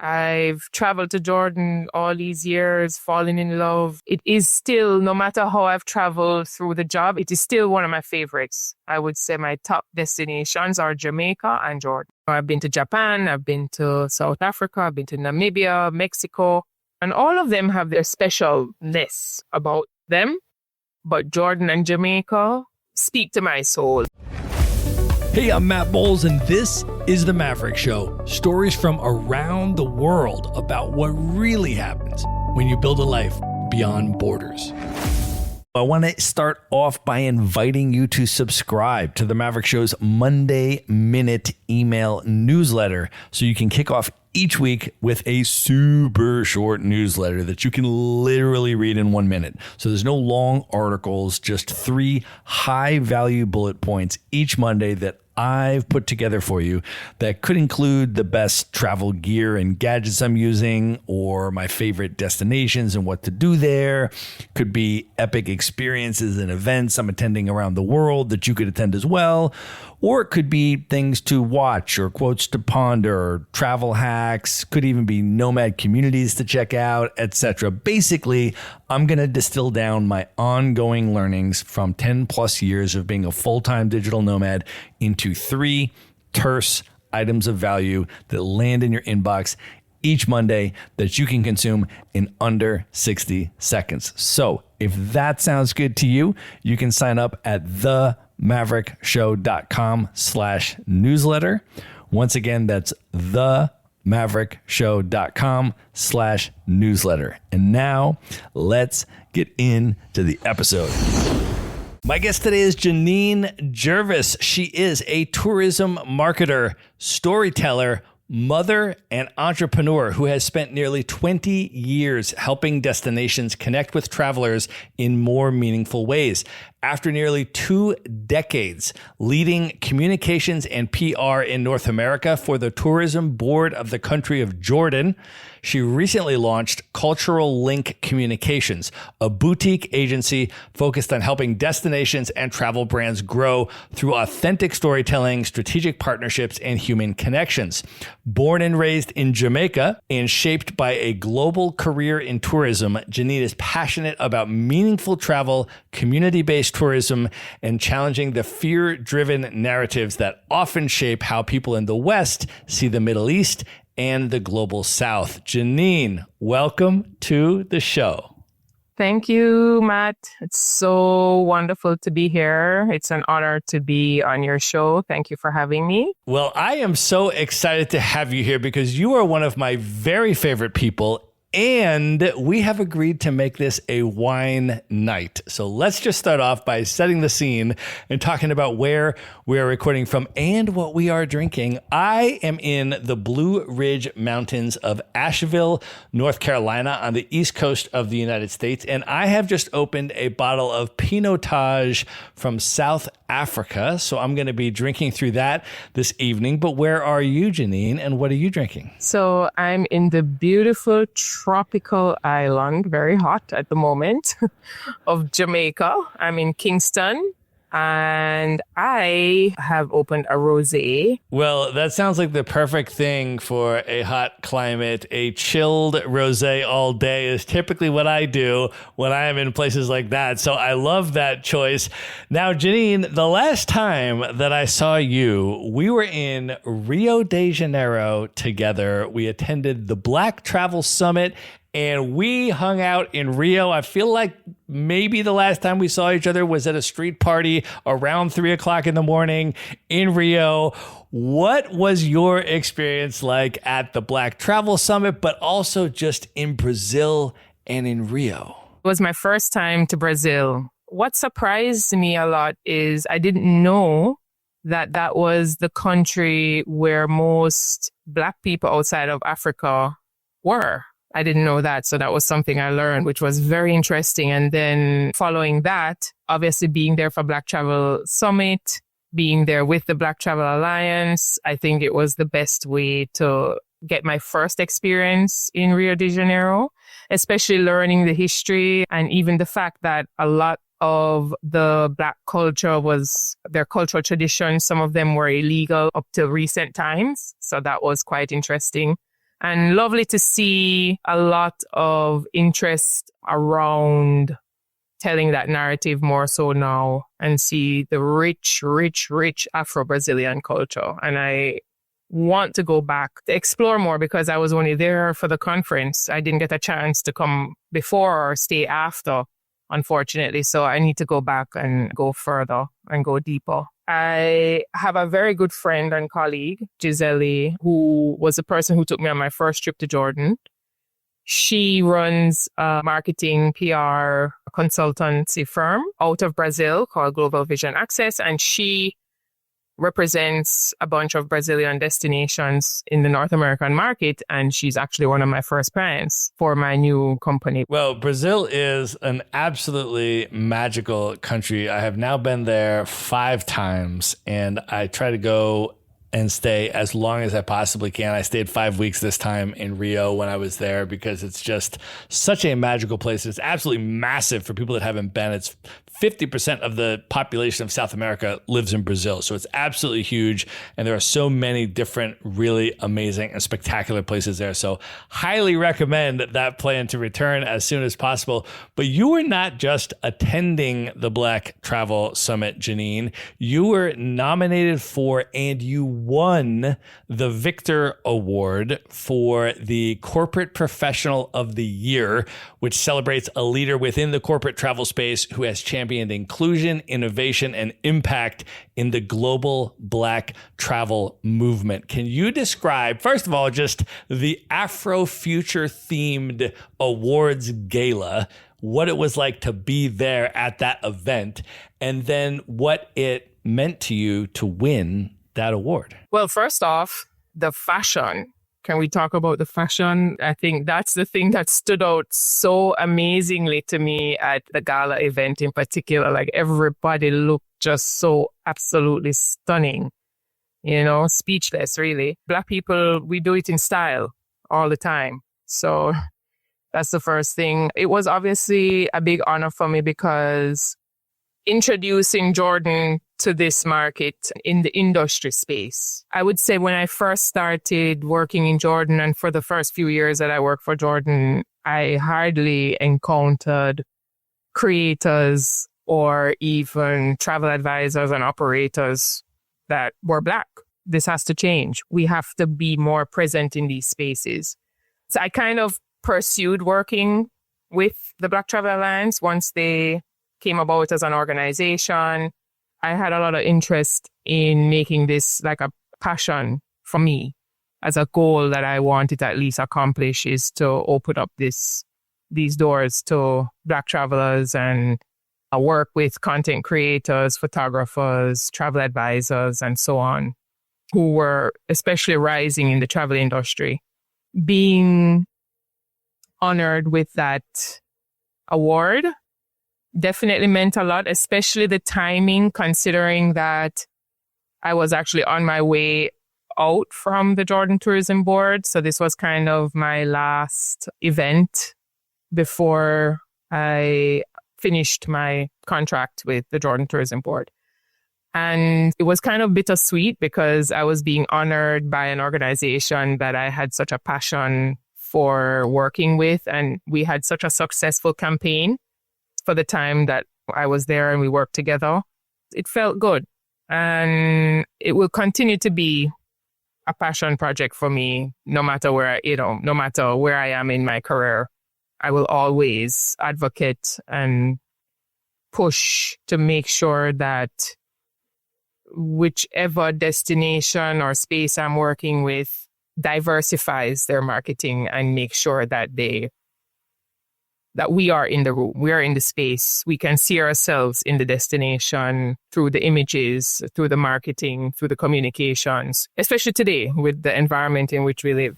I've traveled to Jordan all these years, fallen in love. It is still, no matter how I've traveled through the job, it is still one of my favorites. I would say my top destinations are Jamaica and Jordan. I've been to Japan, I've been to South Africa, I've been to Namibia, Mexico, and all of them have their specialness about them. But Jordan and Jamaica speak to my soul. Hey, I'm Matt Bowles, and this is The Maverick Show. Stories from around the world about what really happens when you build a life beyond borders. I want to start off by inviting you to subscribe to The Maverick Show's Monday Minute email newsletter so you can kick off each week with a super short newsletter that you can literally read in 1 minute. So there's no long articles, just 3 high-value bullet points each Monday that I've put together for you that could include the best travel gear and gadgets I'm using, or my favorite destinations and what to do there. Could be epic experiences and events I'm attending around the world that you could attend as well. Or it could be things to watch or quotes to ponder or travel hacks. Could even be nomad communities to check out, etc. Basically, I'm going to distill down my ongoing learnings from 10 plus years of being a full-time digital nomad into 3 terse items of value that land in your inbox each Monday that you can consume in under 60 seconds. So if that sounds good to you, you can sign up at themaverickshow.com/newsletter. Once again, that's themaverickshow.com/newsletter. And now let's get into the episode. My guest today is Janine Jervis. She is a tourism marketer, storyteller, mother, and entrepreneur who has spent nearly 20 years helping destinations connect with travelers in more meaningful ways. After nearly 2 decades leading communications and PR in North America for the Tourism Board of the country of Jordan, she recently launched Cultural Link Communications, a boutique agency focused on helping destinations and travel brands grow through authentic storytelling, strategic partnerships, and human connections. Born and raised in Jamaica and shaped by a global career in tourism, Janine is passionate about meaningful travel, community-based tourism, and challenging the fear-driven narratives that often shape how people in the West see the Middle East and the global South. Janine, welcome to the show. Thank you, Matt. It's so wonderful to be here. It's an honor to be on your show. Thank you for having me. Well, I am so excited to have you here because you are one of my very favorite people, and we have agreed to make this a wine night. So let's just start off by setting the scene and talking about where we are recording from and what we are drinking. I am in the Blue Ridge Mountains of Asheville, North Carolina, on the east coast of the United States. And I have just opened a bottle of Pinotage from South Africa. So I'm going to be drinking through that this evening. But where are you, Janine, and what are you drinking? So I'm in the beautiful tropical island, very hot at the moment, of Jamaica. I'm in Kingston, and I have opened a rosé. Well, that sounds like the perfect thing for a hot climate. A chilled rosé all day is typically what I do when I am in places like that. So I love that choice. Now, Janine, the last time that I saw you, we were in Rio de Janeiro together. We attended the Black Travel Summit, and we hung out in Rio. I feel like maybe the last time we saw each other was at a street party around 3 o'clock in the morning in Rio. What was your experience like at the Black Travel Summit, but also just in Brazil and in Rio? It was my first time to Brazil. What surprised me a lot is I didn't know that that was the country where most Black people outside of Africa were. I didn't know that. So that was something I learned, which was very interesting. And then following that, obviously being there for Black Travel Summit, being there with the Black Travel Alliance, I think it was the best way to get my first experience in Rio de Janeiro, especially learning the history and even the fact that a lot of the Black culture was their cultural traditions. Some of them were illegal up to recent times. So that was quite interesting. And lovely to see a lot of interest around telling that narrative more so now and see the rich, rich, rich Afro-Brazilian culture. And I want to go back to explore more because I was only there for the conference. I didn't get a chance to come before or stay after, unfortunately. So I need to go back and go further and go deeper. I have a very good friend and colleague, Gisele, who was the person who took me on my first trip to Jordan. She runs a marketing PR consultancy firm out of Brazil called Global Vision Access, and she represents a bunch of Brazilian destinations in the North American market, and she's actually one of my first clients for my new company. Well, Brazil is an absolutely magical country. I have now been there 5 times, and I try to go and stay as long as I possibly can. I stayed 5 weeks this time in Rio when I was there because it's just such a magical place. It's absolutely massive for people that haven't been. It's 50% of the population of South America lives in Brazil. So it's absolutely huge. And there are so many different really amazing and spectacular places there. So highly recommend that plan to return as soon as possible. But you were not just attending the Black Travel Summit, Janine. You were nominated for and you won the Victor Award for the Corporate Professional of the Year, which celebrates a leader within the corporate travel space who has championed inclusion, innovation, and impact in the global Black travel movement. Can you describe, first of all, just the Afrofuture themed awards gala, what it was like to be there at that event, and then what it meant to you to win that award? Well, first off, the fashion. Can we talk about the fashion? I think that's the thing that stood out so amazingly to me at the gala event in particular. Like everybody looked just so absolutely stunning, you know, speechless, really. Black people, we do it in style all the time. So that's the first thing. It was obviously a big honor for me because introducing Jordan to this market in the industry space. I would say when I first started working in Jordan, and for the first few years that I worked for Jordan, I hardly encountered creators or even travel advisors and operators that were Black. This has to change. We have to be more present in these spaces. So I kind of pursued working with the Black Travel Alliance once they came about as an organization. I had a lot of interest in making this like a passion for me as a goal that I wanted to at least accomplish is to open up these doors to Black travelers and work with content creators, photographers, travel advisors, and so on, who were especially rising in the travel industry. Being honored with that award definitely meant a lot, especially the timing, considering that I was actually on my way out from the Jordan Tourism Board. So this was kind of my last event before I finished my contract with the Jordan Tourism Board. And it was kind of bittersweet because I was being honored by an organization that I had such a passion for working with. And we had such a successful campaign for the time that I was there and we worked together. It felt good. And it will continue to be a passion project for me, no matter where I am in my career. I will always advocate and push to make sure that whichever destination or space I'm working with diversifies their marketing and make sure that we are in the room, we are in the space. We can see ourselves in the destination through the images, through the marketing, through the communications, especially today with the environment in which we live.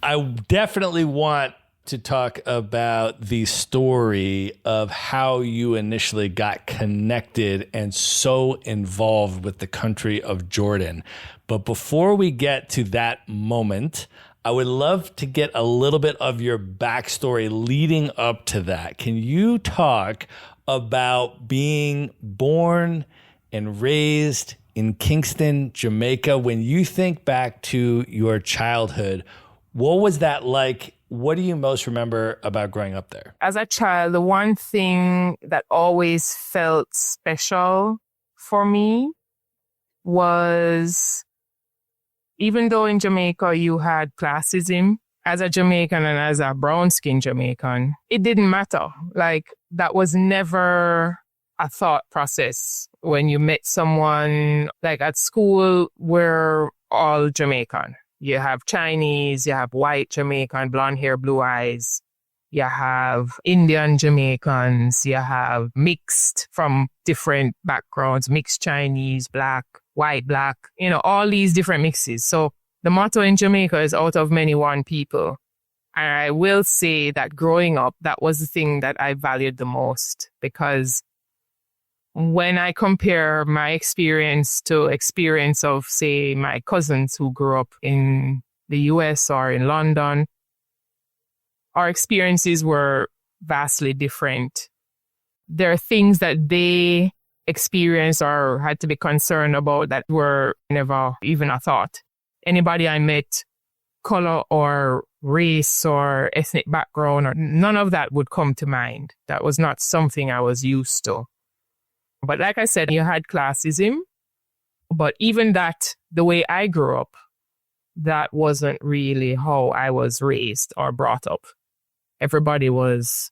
I definitely want to talk about the story of how you initially got connected and so involved with the country of Jordan. But before we get to that moment, I would love to get a little bit of your backstory leading up to that. Can you talk about being born and raised in Kingston, Jamaica? When you think back to your childhood, What was that like? What do you most remember about growing up there? As a child, the one thing that always felt special for me was, even though in Jamaica you had classism, as a Jamaican and as a brown-skinned Jamaican, it didn't matter. Like, that was never a thought process. When you met someone, like at school, we're all Jamaican. You have Chinese, you have white Jamaican, blonde hair, blue eyes. You have Indian Jamaicans, you have mixed from different backgrounds, mixed Chinese, black, white, black, all these different mixes. So the motto in Jamaica is out of many, one people. And I will say that growing up, that was the thing that I valued the most, because when I compare my experience to experience of, say, my cousins who grew up in the US or in London, our experiences were vastly different. There are things that they experienced or had to be concerned about that were never even a thought. Anybody I met, color or race or ethnic background, or none of that would come to mind. That was not something I was used to. But like I said, you had classism, but even that, the way I grew up, that wasn't really how I was raised or brought up. Everybody was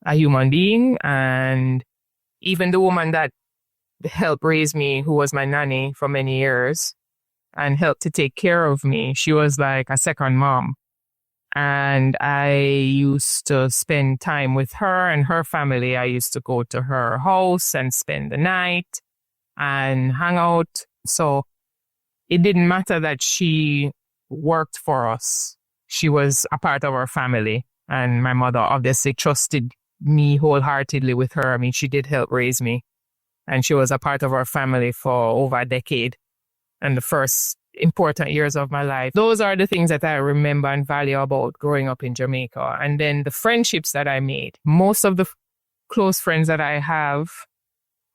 a human being, and even the woman that helped raise me, who was my nanny for many years and helped to take care of me, she was like a second mom. And I used to spend time with her and her family. I used to go to her house and spend the night and hang out. So it didn't matter that she worked for us. She was a part of our family. And my mother obviously trusted me wholeheartedly with her. I mean, she did help raise me. And she was a part of our family for over a decade. And the first important years of my life. Those are the things that I remember and value about growing up in Jamaica. And then the friendships that I made. Most of the close friends that I have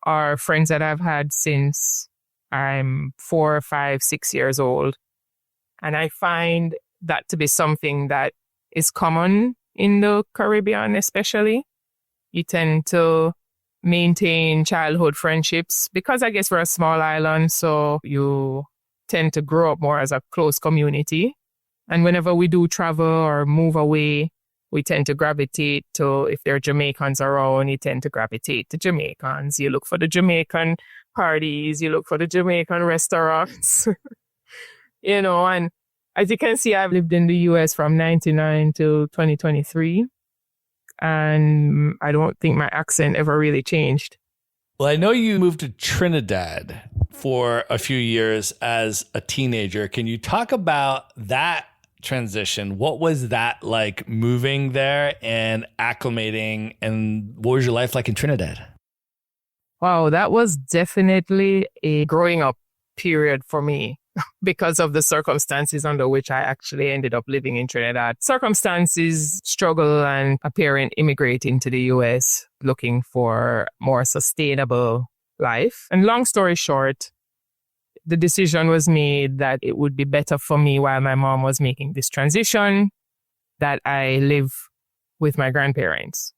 are friends that I've had since I'm 4, 5, 6 years old. And I find that to be something that is common in the Caribbean, especially. You tend to maintain childhood friendships because I guess we're a small island, so you tend to grow up more as a close community. And whenever we do travel or move away, we tend to gravitate to, if there are Jamaicans around, you tend to gravitate to Jamaicans. You look for the Jamaican parties, you look for the Jamaican restaurants, and as you can see, I've lived in the US from 1999 to 2023. And I don't think my accent ever really changed. Well, I know you moved to Trinidad for a few years as a teenager. Can you talk about that transition? What was that like, moving there and acclimating, and what was your life like in Trinidad? Wow, that was definitely a growing up period for me because of the circumstances under which I actually ended up living in Trinidad. Circumstances, struggle, and a parent immigrating to the US looking for more sustainable life. And long story short, the decision was made that it would be better for me while my mom was making this transition that I live with my grandparents.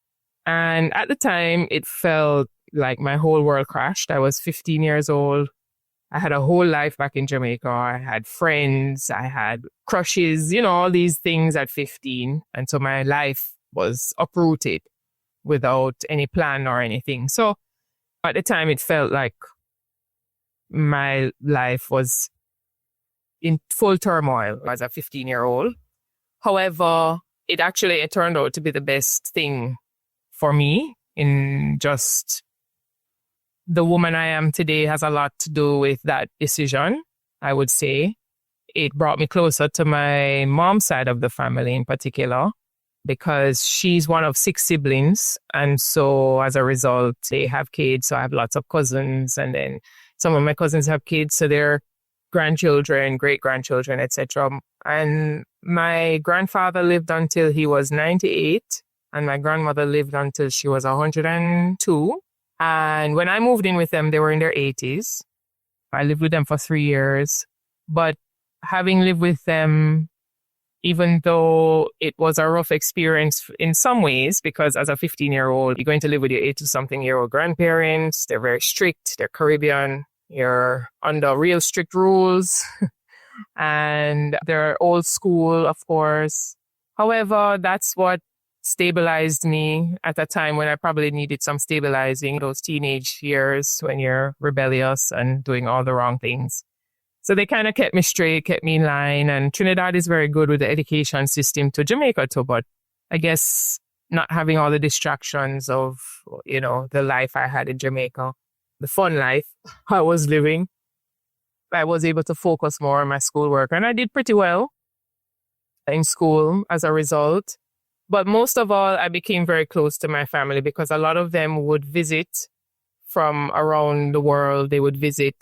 And at the time, it felt like my whole world crashed. I was 15 years old. I had a whole life back in Jamaica. I had friends, I had crushes, all these things at 15. And so my life was uprooted without any plan or anything. So at the time, it felt like my life was in full turmoil as a 15-year-old. However, it turned out to be the best thing for me. In just the woman I am today has a lot to do with that decision, I would say. It brought me closer to my mom's side of the family in particular, because she's one of 6 siblings. And so as a result, they have kids. So I have lots of cousins. And then some of my cousins have kids. So they're grandchildren, great-grandchildren, etc. And my grandfather lived until he was 98. And my grandmother lived until she was 102. And when I moved in with them, they were in their 80s. I lived with them for 3 years. But having lived with them even though it was a rough experience in some ways, because as a 15-year-old, you're going to live with your 80-something-year-old grandparents. They're very strict. They're Caribbean. You're under real strict rules. And they're old school, of course. However, that's what stabilized me at a time when I probably needed some stabilizing, those teenage years when you're rebellious and doing all the wrong things. So they kind of kept me straight, kept me in line. And Trinidad is very good with the education system to Jamaica too. But I guess not having all the distractions of, the life I had in Jamaica, the fun life I was living, I was able to focus more on my schoolwork. And I did pretty well in school as a result. But most of all, I became very close to my family because a lot of them would visit from around the world. They would visit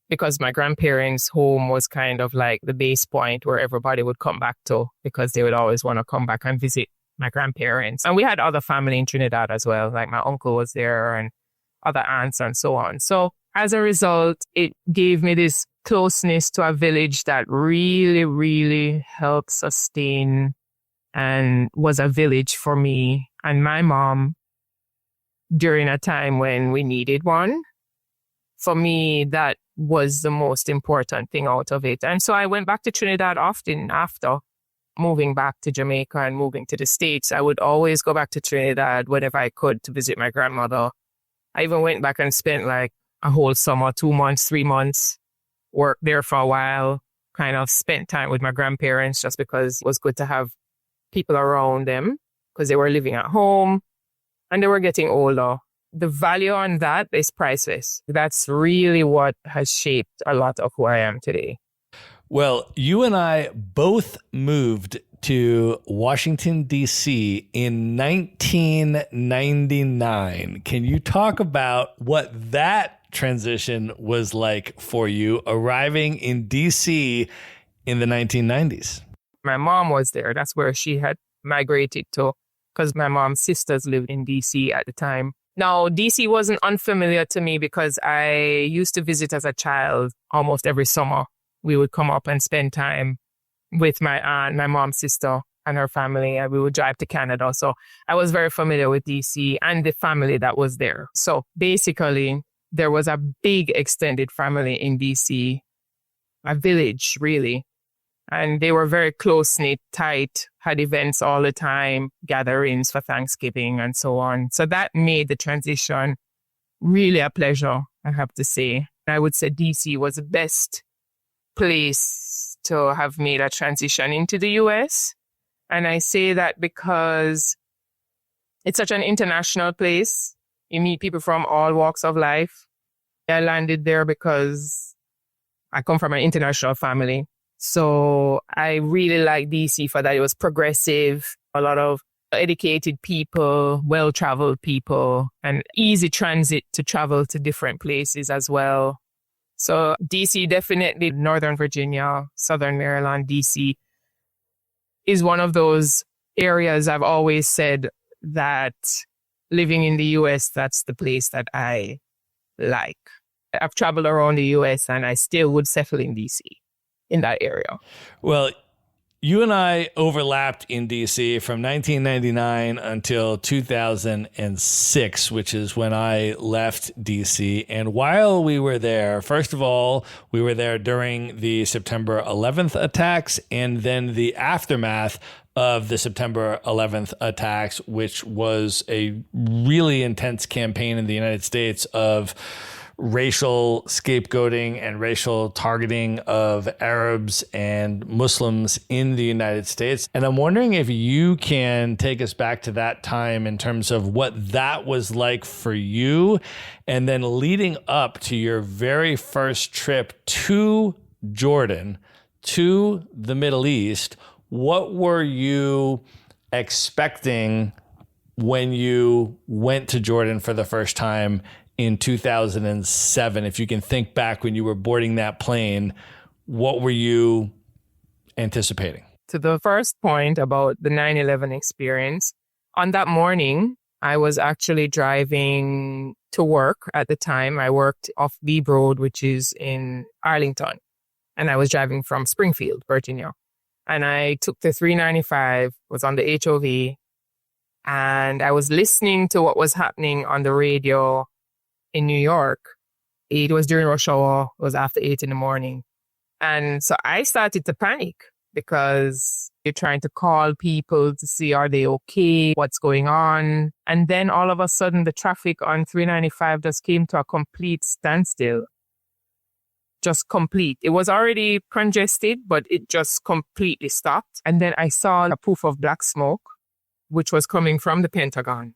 because my grandparents' home was kind of like the base point where everybody would come back to, because they would always want to come back and visit my grandparents. And we had other family in Trinidad as well. Like my uncle was there and other aunts and so on. So as a result, it gave me this closeness to a village that really, really helped sustain and was a village for me and my mom during a time when we needed one. For me, that was the most important thing out of it. And so I went back to Trinidad often after moving back to Jamaica and moving to the States. I would always go back to Trinidad whenever I could to visit my grandmother. I even went back and spent like a whole summer, 2 months, 3 months, worked there for a while, kind of spent time with my grandparents just because it was good to have people around them because they were living at home and they were getting older. The value on that is priceless. That's really what has shaped a lot of who I am today. Well, you and I both moved to Washington, D.C. in 1999. Can you talk about what that transition was like for you arriving in D.C. in the 1990s? My mom was there. That's where she had migrated to because my mom's sisters lived in D.C. at the time. Now, D.C. wasn't unfamiliar to me because I used to visit as a child almost every summer. We would come up and spend time with my aunt, my mom's sister, and her family, and we would drive to Canada. So I was very familiar with D.C. and the family that was there. So basically, there was a big extended family in D.C., a village, really. And they were very close-knit, tight, had events all the time, gatherings for Thanksgiving and so on. So that made the transition really a pleasure, I have to say. I would say D.C. was the best place to have made a transition into the U.S. And I say that because it's such an international place. You meet people from all walks of life. I landed there because I come from an international family. So I really like DC for that. It was progressive, a lot of educated people, well-traveled people, and easy transit to travel to different places as well. So DC, definitely Northern Virginia, Southern Maryland, DC is one of those areas I've always said that living in the US, that's the place that I like. I've traveled around the US and I still would settle in DC. In that area. Well, you and I overlapped in DC from 1999 until 2006, which is when I left DC. And while we were there, first of all, we were there during the September 11th attacks and then the aftermath of the September 11th attacks, which was a really intense campaign in the United States of racial scapegoating and racial targeting of Arabs and Muslims in the United States. And I'm wondering if you can take us back to that time in terms of what that was like for you, and then leading up to your very first trip to Jordan, to the Middle East. What were you expecting when you went to Jordan for the first time in 2007, if you can think back when you were boarding that plane, what were you anticipating? To the first point about the 9/11 experience, on that morning, I was actually driving to work at the time. I worked off Beebe Road, which is in Arlington, and I was driving from Springfield, Virginia. And I took the 395, was on the HOV, and I was listening to what was happening on the radio in New York. It was during rush hour. It was after 8 in the morning. And so I started to panic because you're trying to call people to see, are they okay? What's going on? And then all of a sudden, the traffic on 395 just came to a complete standstill. Just complete. It was already congested, but it just completely stopped. And then I saw a poof of black smoke, which was coming from the Pentagon.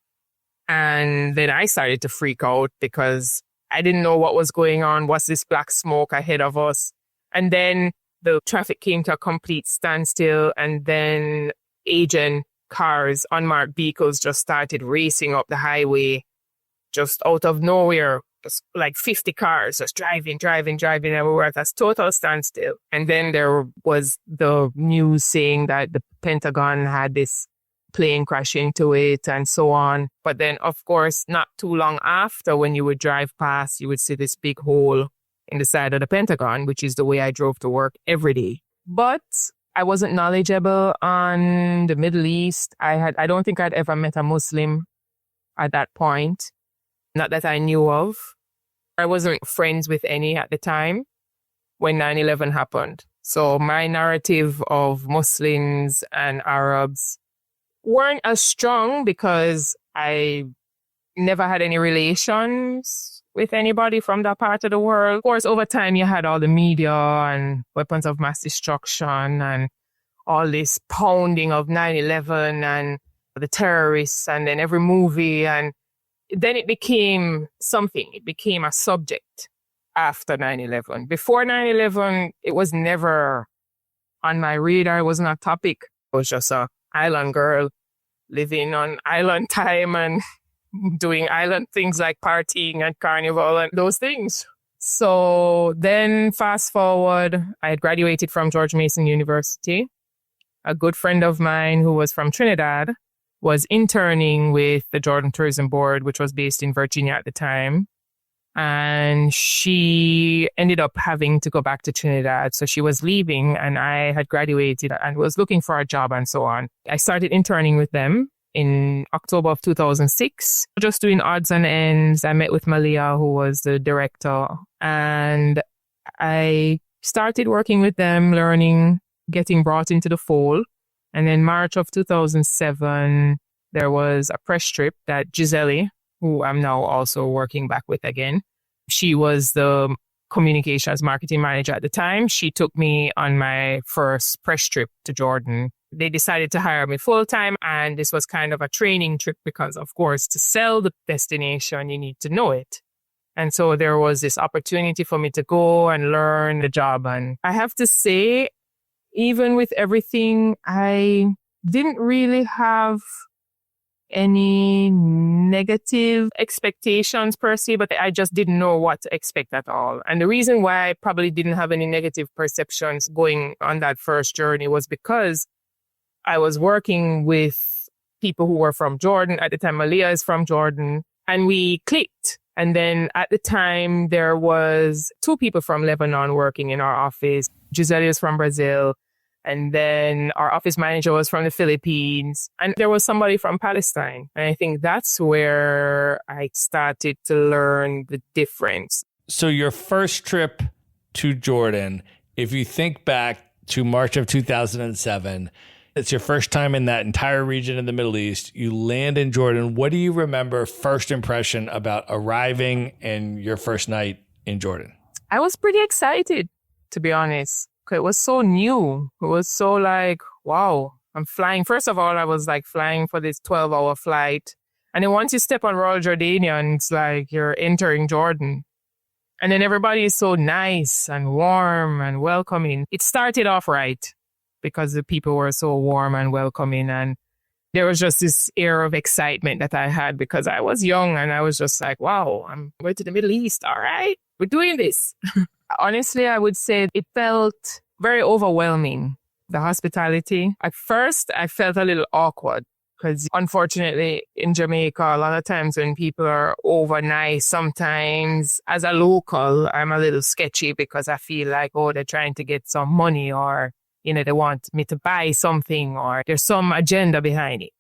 And then I started to freak out because I didn't know what was going on. Was this black smoke ahead of us? And then the traffic came to a complete standstill. And then agent cars, unmarked vehicles just started racing up the highway just out of nowhere. Just like 50 cars just driving. And we were at a total standstill. And then there was the news saying that the Pentagon had this plane crash into it and so on. But then, of course, not too long after, when you would drive past, you would see this big hole in the side of the Pentagon, which is the way I drove to work every day. But I wasn't knowledgeable on the Middle East. I don't think I'd ever met a Muslim at that point. Not that I knew of. I wasn't friends with any at the time when 9/11 happened. So my narrative of Muslims and Arabs weren't as strong because I never had any relations with anybody from that part of the world. Of course, over time, you had all the media and weapons of mass destruction and all this pounding of 9/11 and the terrorists, and then every movie, and then it became something. It became a subject after 9/11. Before 9/11, it was never on my radar. It wasn't a topic. I was just an island girl living on island time and doing island things like partying and carnival and those things. So then fast forward, I had graduated from George Mason University. A good friend of mine who was from Trinidad was interning with the Jordan Tourism Board, which was based in Virginia at the time. And she ended up having to go back to Trinidad. So she was leaving, and I had graduated and was looking for a job and so on. I started interning with them in October of 2006, just doing odds and ends. I met with Malia, who was the director, and I started working with them, learning, getting brought into the fold. And then March of 2007, there was a press trip that Gisele, who I'm now also working back with again, she was the communications marketing manager at the time. She took me on my first press trip to Jordan. They decided to hire me full time, and this was kind of a training trip because, of course, to sell the destination, you need to know it. And so there was this opportunity for me to go and learn the job. And I have to say, even with everything, I didn't really have any negative expectations per se, but I just didn't know what to expect at all. And the reason why I probably didn't have any negative perceptions going on that first journey was because I was working with people who were from Jordan. At the time, Malia is from Jordan, and we clicked. And then at the time, there was 2 people from Lebanon working in our office. Gisele is from Brazil. And then our office manager was from the Philippines. And there was somebody from Palestine. And I think that's where I started to learn the difference. So your first trip to Jordan, if you think back to March of 2007, it's your first time in that entire region in the Middle East. You land in Jordan. What do you remember first impression about arriving and your first night in Jordan? I was pretty excited, to be honest. It was so new. It was so like, wow, I'm flying. First of all, I was like flying for this 12-hour flight. And then once you step on Royal Jordanian, it's like you're entering Jordan. And then everybody is so nice and warm and welcoming. It started off right because the people were so warm and welcoming. And there was just this air of excitement that I had because I was young and I was just like, wow, I'm going to the Middle East. All right, we're doing this. Honestly, I would say it felt very overwhelming, the hospitality. At first, I felt a little awkward because unfortunately in Jamaica, a lot of times when people are over nice, sometimes as a local, I'm a little sketchy because I feel like, oh, they're trying to get some money or they want me to buy something or there's some agenda behind it,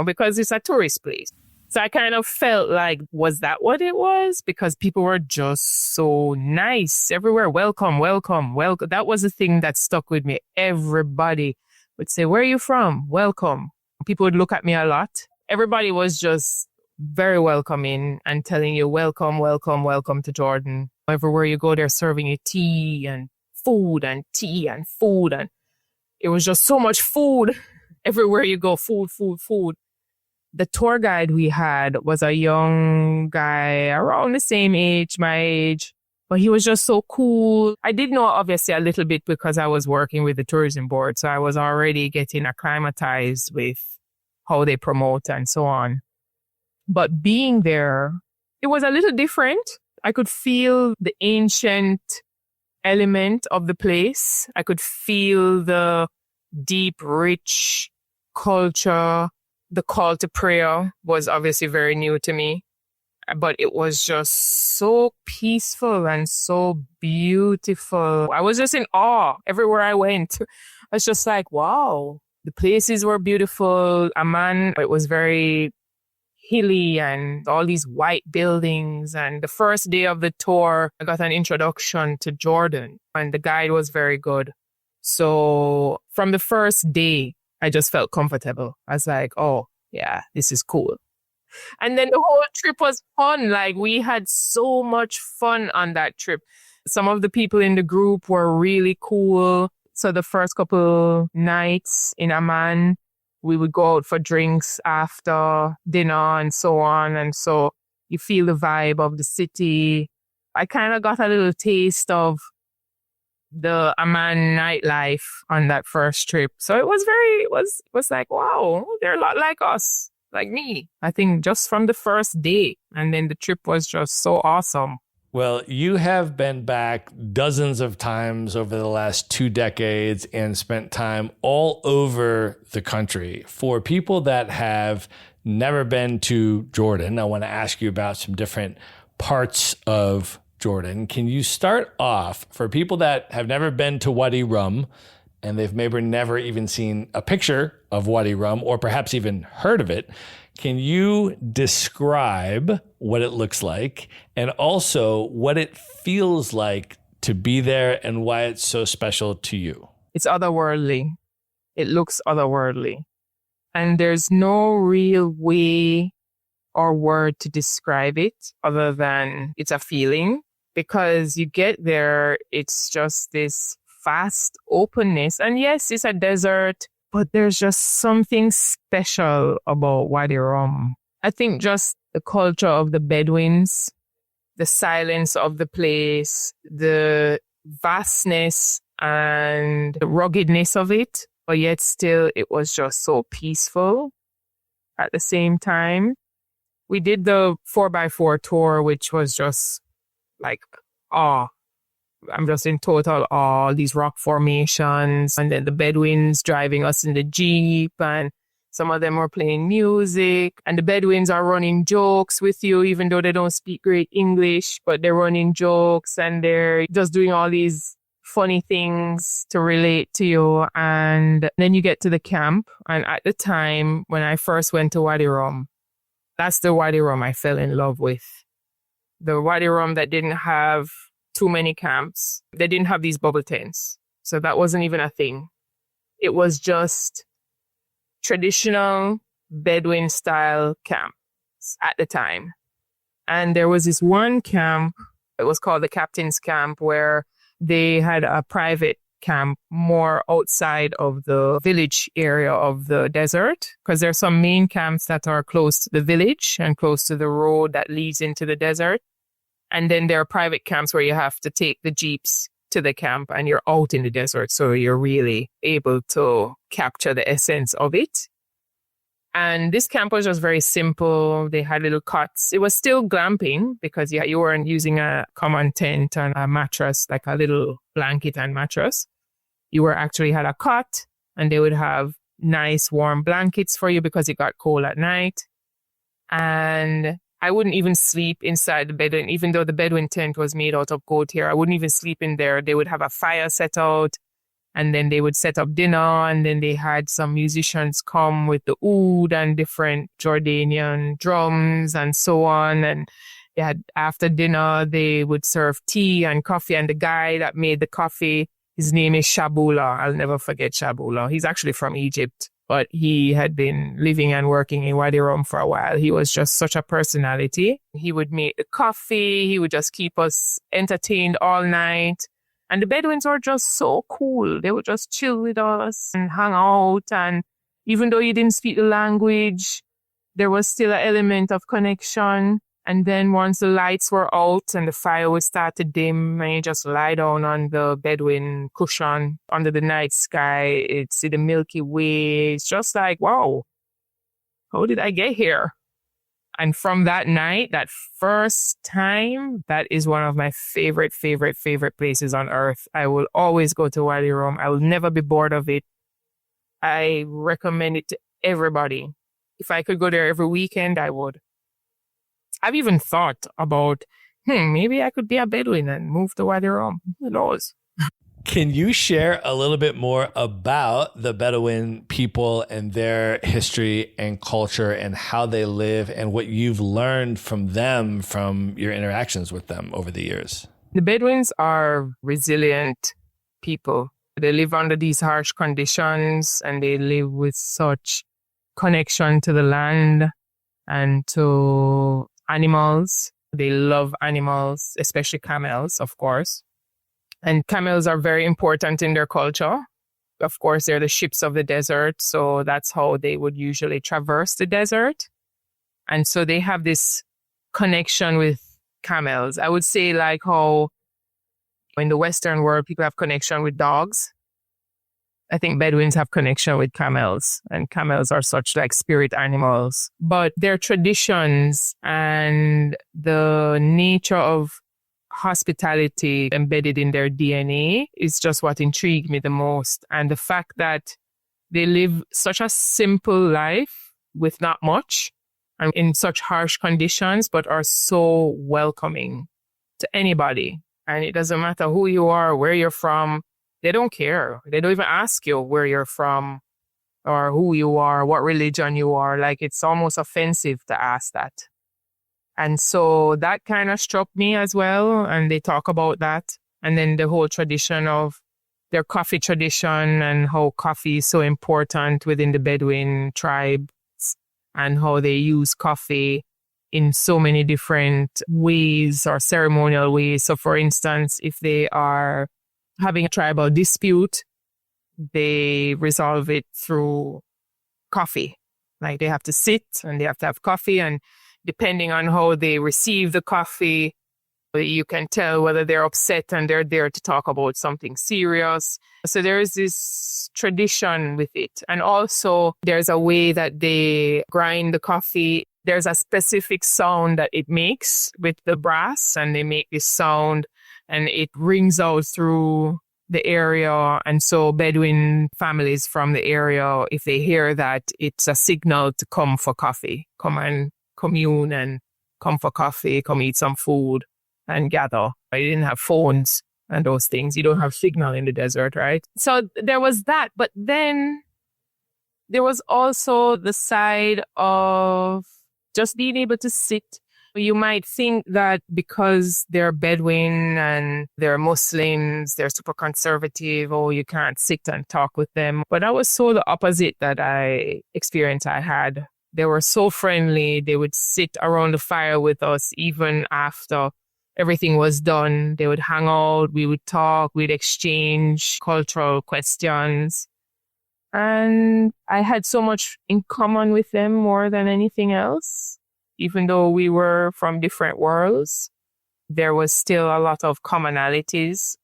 because it's a tourist place. So I kind of felt like, was that what it was? Because people were just so nice everywhere. Welcome, welcome, welcome. That was the thing that stuck with me. Everybody would say, where are you from? Welcome. People would look at me a lot. Everybody was just very welcoming and telling you, welcome, welcome, welcome to Jordan. Everywhere you go, they're serving you tea and food and tea and food. And it was just so much food. Everywhere you go, food, food, food. The tour guide we had was a young guy around the same age, my age, but he was just so cool. I did know obviously a little bit because I was working with the tourism board. So I was already getting acclimatized with how they promote and so on. But being there, it was a little different. I could feel the ancient element of the place. I could feel the deep, rich culture. The call to prayer was obviously very new to me, but it was just so peaceful and so beautiful. I was just in awe everywhere I went. I was just like, wow, the places were beautiful. Amman, it was very hilly and all these white buildings. And the first day of the tour, I got an introduction to Jordan and the guide was very good. So from the first day, I just felt comfortable. I was like, oh, yeah, this is cool. And then the whole trip was fun. Like, we had so much fun on that trip. Some of the people in the group were really cool. So the first couple nights in Amman, we would go out for drinks after dinner and so on. And so you feel the vibe of the city. I kind of got a little taste of the Amman nightlife on that first trip. So it was like, wow, they're a lot like us, like me. I think just from the first day. And then the trip was just so awesome. Well, you have been back dozens of times over the last 2 decades and spent time all over the country. For people that have never been to Jordan, I want to ask you about some different parts of Jordan. Can you start off for people that have never been to Wadi Rum and they've maybe never even seen a picture of Wadi Rum or perhaps even heard of it? Can you describe what it looks like and also what it feels like to be there and why it's so special to you? It's otherworldly. It looks otherworldly. And there's no real way or word to describe it other than it's a feeling. Because you get there, it's just this vast openness. And yes, it's a desert, but there's just something special about Wadi Rum. I think just the culture of the Bedouins, the silence of the place, the vastness and the ruggedness of it, but yet still it was just so peaceful at the same time. We did the 4x4 tour, which was just like, awe. I'm just in total awe. These rock formations and then the Bedouins driving us in the Jeep and some of them were playing music and the Bedouins are running jokes with you even though they don't speak great English, but they're running jokes and they're just doing all these funny things to relate to you. And then you get to the camp. And at the time when I first went to Wadi Rum, that's the Wadi Rum I fell in love with. The Wadi Rum that didn't have too many camps. They didn't have these bubble tents. So that wasn't even a thing. It was just traditional Bedouin style camps at the time. And there was this one camp, it was called the Captain's Camp, where they had a private camp more outside of the village area of the desert. Because there are some main camps that are close to the village and close to the road that leads into the desert. And then there are private camps where you have to take the jeeps to the camp and you're out in the desert. So you're really able to capture the essence of it. And this camp was just very simple. They had little cots. It was still glamping because you weren't using a common tent and a mattress, like a little blanket and mattress. You were actually had a cot and they would have nice warm blankets for you because it got cold at night. And I wouldn't even sleep inside the Bedouin, even though the Bedouin tent was made out of goat hair. I wouldn't even sleep in there. They would have a fire set out And then they would set up dinner, and then they had some musicians come with the oud and different Jordanian drums and so on. And they had, after dinner, they would serve tea and coffee. And the guy that made the coffee, his name is Shabula. I'll never forget Shabula. He's actually from Egypt, but he had been living and working in Wadi Rum for a while. He was just such a personality. He would make the coffee. He would just keep us entertained all night. And the Bedouins were just so cool. They would just chill with us and hang out. And even though you didn't speak the language, there was still an element of connection. And then once the lights were out and the fire would start to dim, and you just lie down on the Bedouin cushion under the night sky, it's see the Milky Way. It's just like, wow, how did I get here? And from that night, that first time, that is one of my favorite places on earth. I will always go to Wadi Rum. I will never be bored of it. I recommend it to everybody. If I could go there every weekend, I would. I've even thought about, maybe I could be a Bedouin and move to Wadi Rum. Who knows? Can you share a little bit more about the Bedouin people and their history and culture and how they live and what you've learned from them from your interactions with them over the years? The Bedouins are resilient people. They live under these harsh conditions and they live with such connection to the land and to animals. They love animals, especially camels, of course. And camels are very important in their culture. Of course, they're the ships of the desert. So that's how they would usually traverse the desert. And so they have this connection with camels. I would say like how in the Western world, people have connection with dogs. I think Bedouins have connection with camels, and camels are such like spirit animals. But their traditions and the nature of hospitality embedded in their DNA is just what intrigued me the most. And the fact that they live such a simple life with not much and in such harsh conditions, but are so welcoming to anybody. And it doesn't matter who you are, where you're from. They don't care. They don't even ask you where you're from or who you are, what religion you are. Like, it's almost offensive to ask that. And so that kind of struck me as well. And they talk about that. And then the whole tradition of their coffee tradition and how coffee is so important within the Bedouin tribes and how they use coffee in so many different ways or ceremonial ways. So for instance, if they are having a tribal dispute, they resolve it through coffee. Like, they have to sit and they have to have coffee, and depending on how they receive the coffee, you can tell whether they're upset and they're there to talk about something serious. So there is this tradition with it. And also there's a way that they grind the coffee. There's a specific sound that it makes with the brass, and they make this sound and it rings out through the area. And so Bedouin families from the area, if they hear that, it's a signal to come for coffee, come and commune and come for coffee, come eat some food and gather. I didn't have phones and those things. You don't have signal in the desert, right? So there was that. But then there was also the side of just being able to sit. You might think that because they're Bedouin and they're Muslims, they're super conservative, oh, you can't sit and talk with them. But that was so the opposite that I had. They were so friendly. They would sit around the fire with us even after everything was done. They would hang out, we would talk, we'd exchange cultural questions. And I had so much in common with them more than anything else. Even though we were from different worlds, there was still a lot of commonalities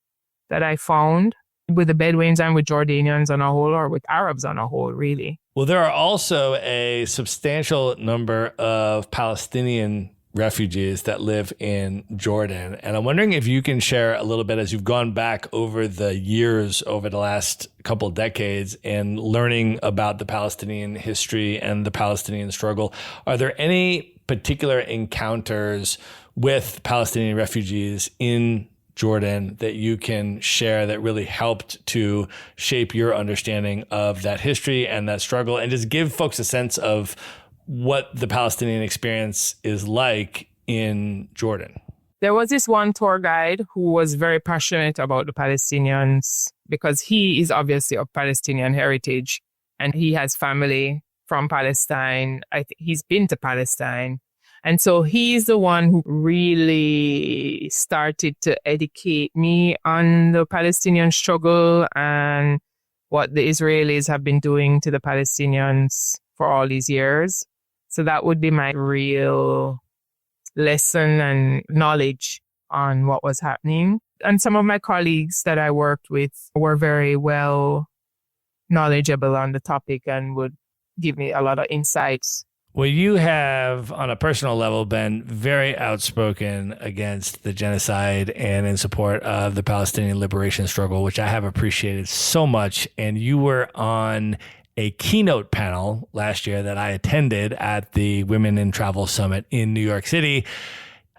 that I found with the Bedouins and with Jordanians on a whole, or with Arabs on a whole, really. Well, there are also a substantial number of Palestinian refugees that live in Jordan. And I'm wondering if you can share a little bit, as you've gone back over the years, over the last couple of decades, and learning about the Palestinian history and the Palestinian struggle. Are there any particular encounters with Palestinian refugees in Jordan that you can share that really helped to shape your understanding of that history and that struggle, and just give folks a sense of what the Palestinian experience is like in Jordan? There was this one tour guide who was very passionate about the Palestinians because he is obviously of Palestinian heritage and he has family from Palestine. I think he's been to Palestine. And so he's the one who really started to educate me on the Palestinian struggle and what the Israelis have been doing to the Palestinians for all these years. So that would be my real lesson and knowledge on what was happening. And some of my colleagues that I worked with were very well knowledgeable on the topic and would give me a lot of insights. Well, you have, on a personal level, been very outspoken against the genocide and in support of the Palestinian liberation struggle, which I have appreciated so much. And you were on a keynote panel last year that I attended at the Women in Travel Summit in New York City,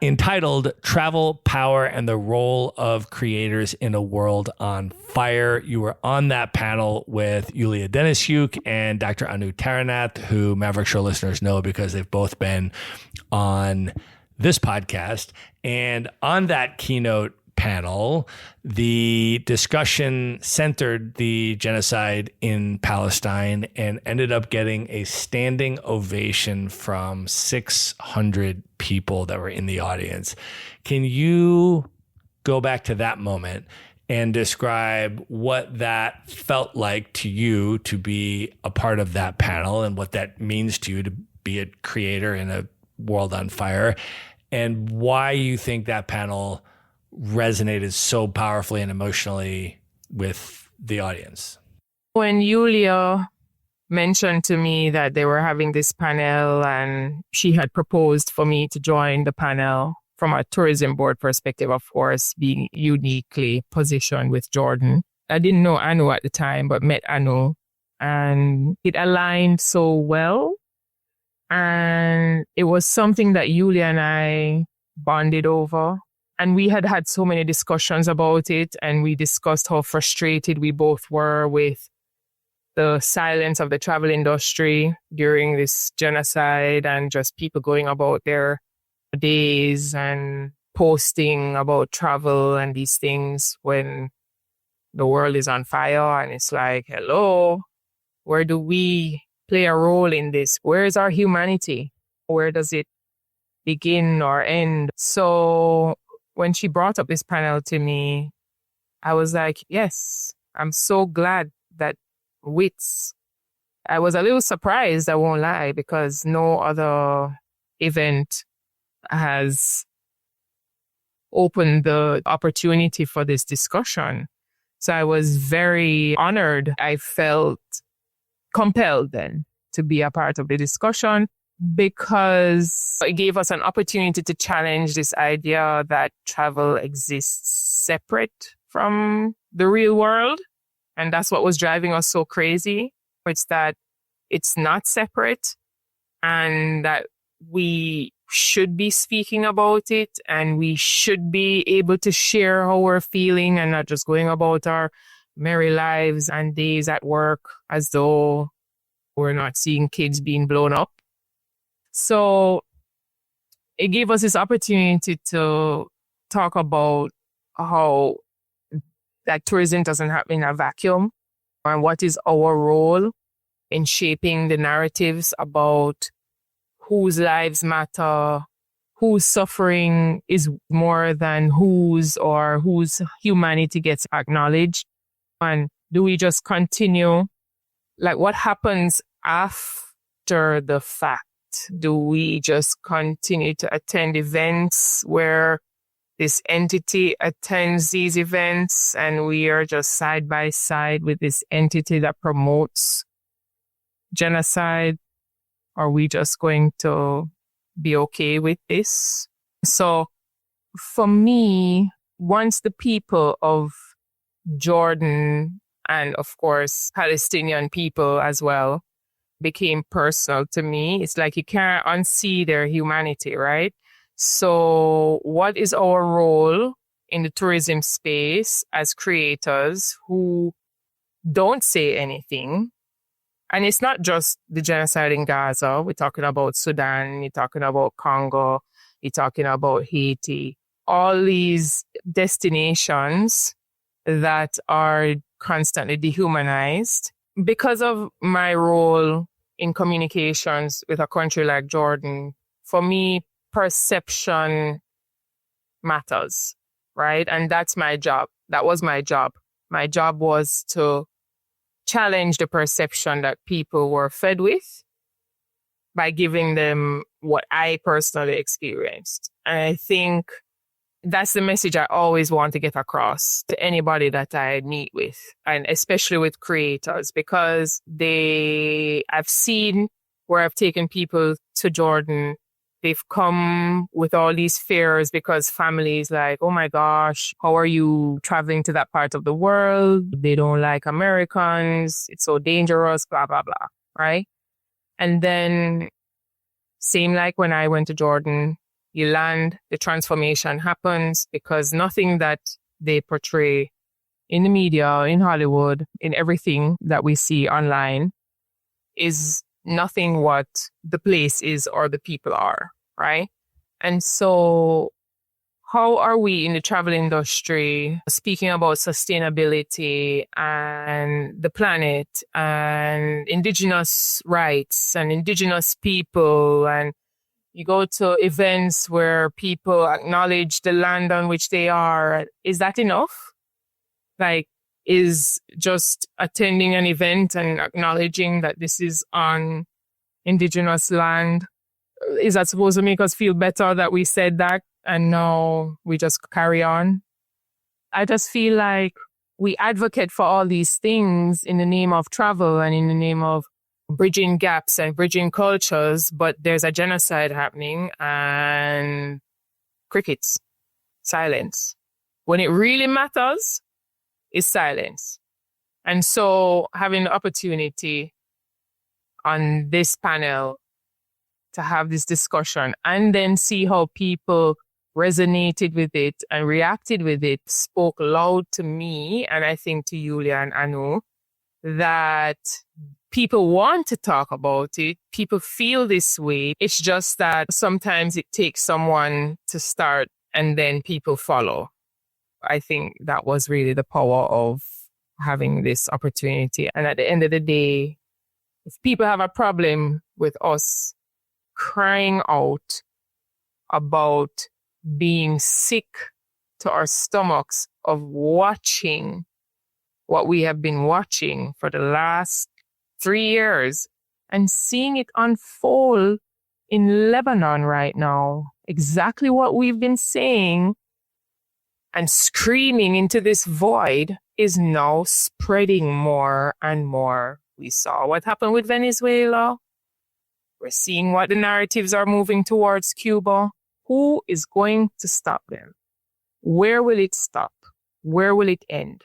entitled Travel, Power, and the Role of Creators in a World on Fire. You were on that panel with Yulia Denisyuk and Dr. Anu Taranath, who Maverick Show listeners know because they've both been on this podcast. And on that keynote panel, the discussion centered the genocide in Palestine and ended up getting a standing ovation from 600 people that were in the audience. Can you go back to that moment and describe what that felt like to you to be a part of that panel and what that means to you to be a creator in a world on fire, and why you think that panel resonated so powerfully and emotionally with the audience? When Yulia mentioned to me that they were having this panel and she had proposed for me to join the panel from a tourism board perspective, of course, being uniquely positioned with Jordan. I didn't know Anu at the time, but met Anu and it aligned so well. And it was something that Yulia and I bonded over. And we had had so many discussions about it, and we discussed how frustrated we both were with the silence of the travel industry during this genocide and just people going about their days and posting about travel and these things when the world is on fire. And it's like, hello, where do we play a role in this? Where is our humanity? Where does it begin or end? So when she brought up this panel to me, I was like, yes, I'm so glad that WITS. I was a little surprised, I won't lie, because no other event has opened the opportunity for this discussion. So I was very honored. I felt compelled then to be a part of the discussion, because it gave us an opportunity to challenge this idea that travel exists separate from the real world. And that's what was driving us so crazy. It's that it's not separate and that we should be speaking about it and we should be able to share how we're feeling and not just going about our merry lives and days at work as though we're not seeing kids being blown up. So it gave us this opportunity to talk about how that tourism doesn't happen in a vacuum and what is our role in shaping the narratives about whose lives matter, whose suffering is more than whose, or whose humanity gets acknowledged. And do we just continue? Like, what happens after the fact? Do we just continue to attend events where this entity attends these events and we are just side by side with this entity that promotes genocide? Are we just going to be okay with this? So for me, once the people of Jordan and of course Palestinian people as well became personal to me, it's like you can't unsee their humanity, right? So what is our role in the tourism space as creators who don't say anything. And it's not just the genocide in Gaza. We're talking about Sudan, you're talking about Congo, you're talking about Haiti. All these destinations that are constantly dehumanized. Because of my role in communications with a country like Jordan, for me, perception matters, right? And that's my job. That was my job. My job was to challenge the perception that people were fed with by giving them what I personally experienced. And I think that's the message I always want to get across to anybody that I meet with, and especially with creators, because I've seen where I've taken people to Jordan. They've come with all these fears because families like, oh my gosh, how are you traveling to that part of the world? They don't like Americans. It's so dangerous, blah, blah, blah, right? And then same like when I went to Jordan, you land, the transformation happens because nothing that they portray in the media, in Hollywood, in everything that we see online is nothing what the place is or the people are, right? And so how are we in the travel industry speaking about sustainability and the planet and indigenous rights and indigenous people, and you go to events where people acknowledge the land on which they are. Is that enough? Like, is just attending an event and acknowledging that this is on indigenous land, is that supposed to make us feel better that we said that and now we just carry on? I just feel like we advocate for all these things in the name of travel and in the name of bridging gaps and bridging cultures, but there's a genocide happening and crickets, silence. When it really matters, is silence. And so having the opportunity on this panel to have this discussion and then see how people resonated with it and reacted with it spoke loud to me, and I think to Yulia and Anu, that people want to talk about it. People feel this way. It's just that sometimes it takes someone to start and then people follow. I think that was really the power of having this opportunity. And at the end of the day, if people have a problem with us crying out about being sick to our stomachs of watching what we have been watching for the last 3 years and seeing it unfold in Lebanon right now, exactly what we've been saying and screaming into this void is now spreading more and more. We saw what happened with Venezuela. We're seeing what the narratives are moving towards Cuba. Who is going to stop them? Where will it stop? Where will it end?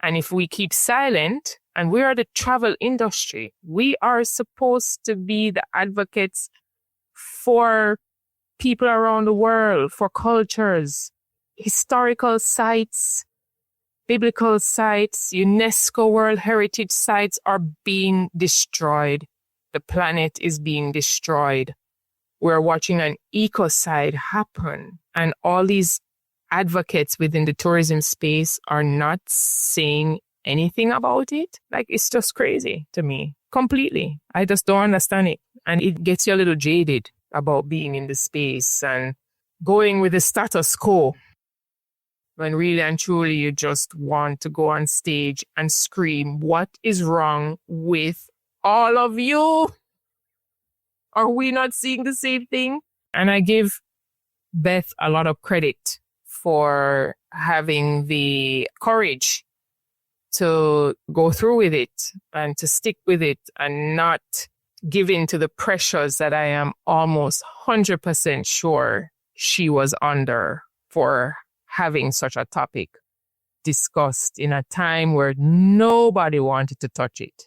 And if we keep silent, and we are the travel industry, we are supposed to be the advocates for people around the world, for cultures, historical sites, biblical sites, UNESCO World Heritage sites are being destroyed. The planet is being destroyed. We're watching an ecocide happen, and all these advocates within the tourism space are not saying anything about it. Like, it's just crazy to me, completely. I just don't understand it. And it gets you a little jaded about being in the space and going with the status quo, when really and truly you just want to go on stage and scream, what is wrong with all of you? Are we not seeing the same thing? And I give Beth a lot of credit for having the courage to go through with it and to stick with it and not give in to the pressures that I am almost 100% sure she was under for having such a topic discussed in a time where nobody wanted to touch it.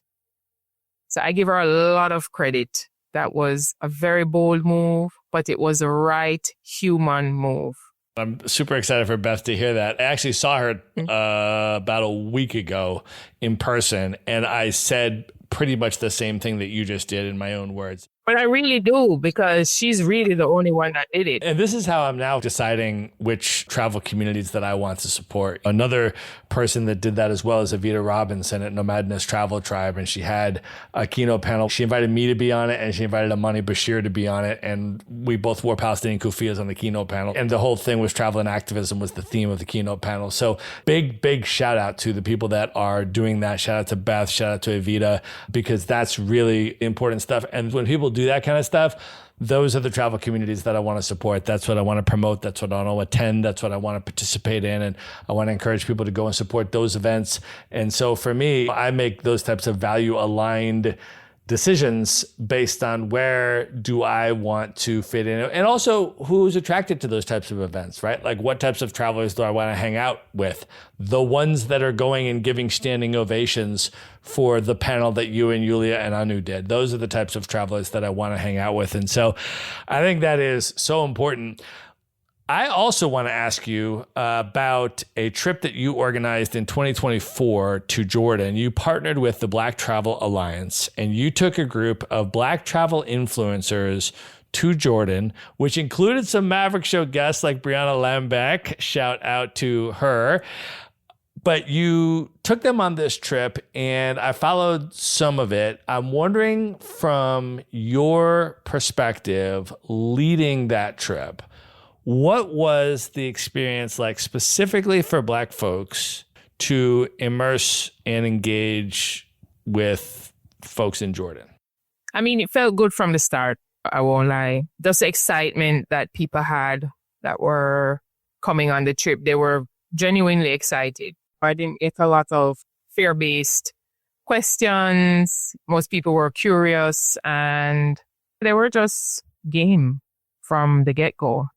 So I give her a lot of credit. That was a very bold move, but it was the right human move. I'm super excited for Beth to hear that. I actually saw her about a week ago in person, and I said pretty much the same thing that you just did in my own words. But I really do, because she's really the only one that did it. And this is how I'm now deciding which travel communities that I want to support. Another person that did that as well is Avita Robinson at Nomadness Travel Tribe. And she had a keynote panel. She invited me to be on it, and she invited Amani Bashir to be on it. And we both wore Palestinian kufias on the keynote panel. And the whole thing was travel and activism was the theme of the keynote panel. So big shout out to the people that are doing that. Shout out to Beth, shout out to Avita, because that's really important stuff. And when people do that kind of stuff, those are the travel communities that I want to support. That's what I want to promote. That's what I want to attend. That's what I want to participate in. And I want to encourage people to go and support those events. And so for me, I make those types of value aligned decisions based on where do I want to fit in, and also who's attracted to those types of events, right? Like what types of travelers do I want to hang out with? The ones that are going and giving standing ovations for the panel that you and Yulia and Anu did. Those are the types of travelers that I want to hang out with. And so I think that is so important. I also want to ask you about a trip that you organized in 2024 to Jordan. You partnered with the Black Travel Alliance, and you took a group of Black travel influencers to Jordan, which included some Maverick Show guests like Brianna Lambeck. Shout out to her. But you took them on this trip, and I followed some of it. I'm wondering, from your perspective, leading that trip, what was the experience like specifically for Black folks to immerse and engage with folks in Jordan? I mean, it felt good from the start. I won't lie. Just the excitement that people had that were coming on the trip. They were genuinely excited. I didn't get a lot of fear-based questions. Most people were curious, and they were just game from the get-go.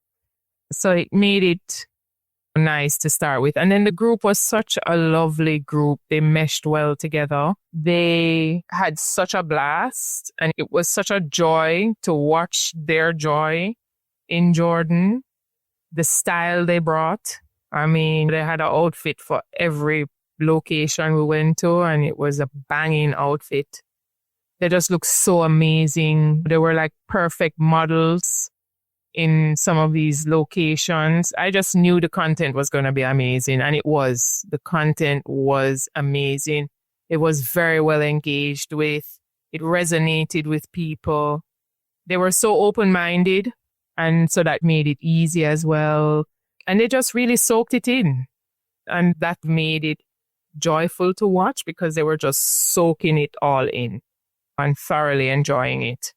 So it made it nice to start with. And then the group was such a lovely group. They meshed well together. They had such a blast, and it was such a joy to watch their joy in Jordan. The style they brought. I mean, they had an outfit for every location we went to, and it was a banging outfit. They just looked so amazing. They were like perfect models in some of these locations. I just knew the content was going to be amazing, and it was. The content was amazing. It was very well engaged with. It resonated with people. They were so open-minded, and so that made it easy as well. And they just really soaked it in, and that made it joyful to watch because they were just soaking it all in and thoroughly enjoying it.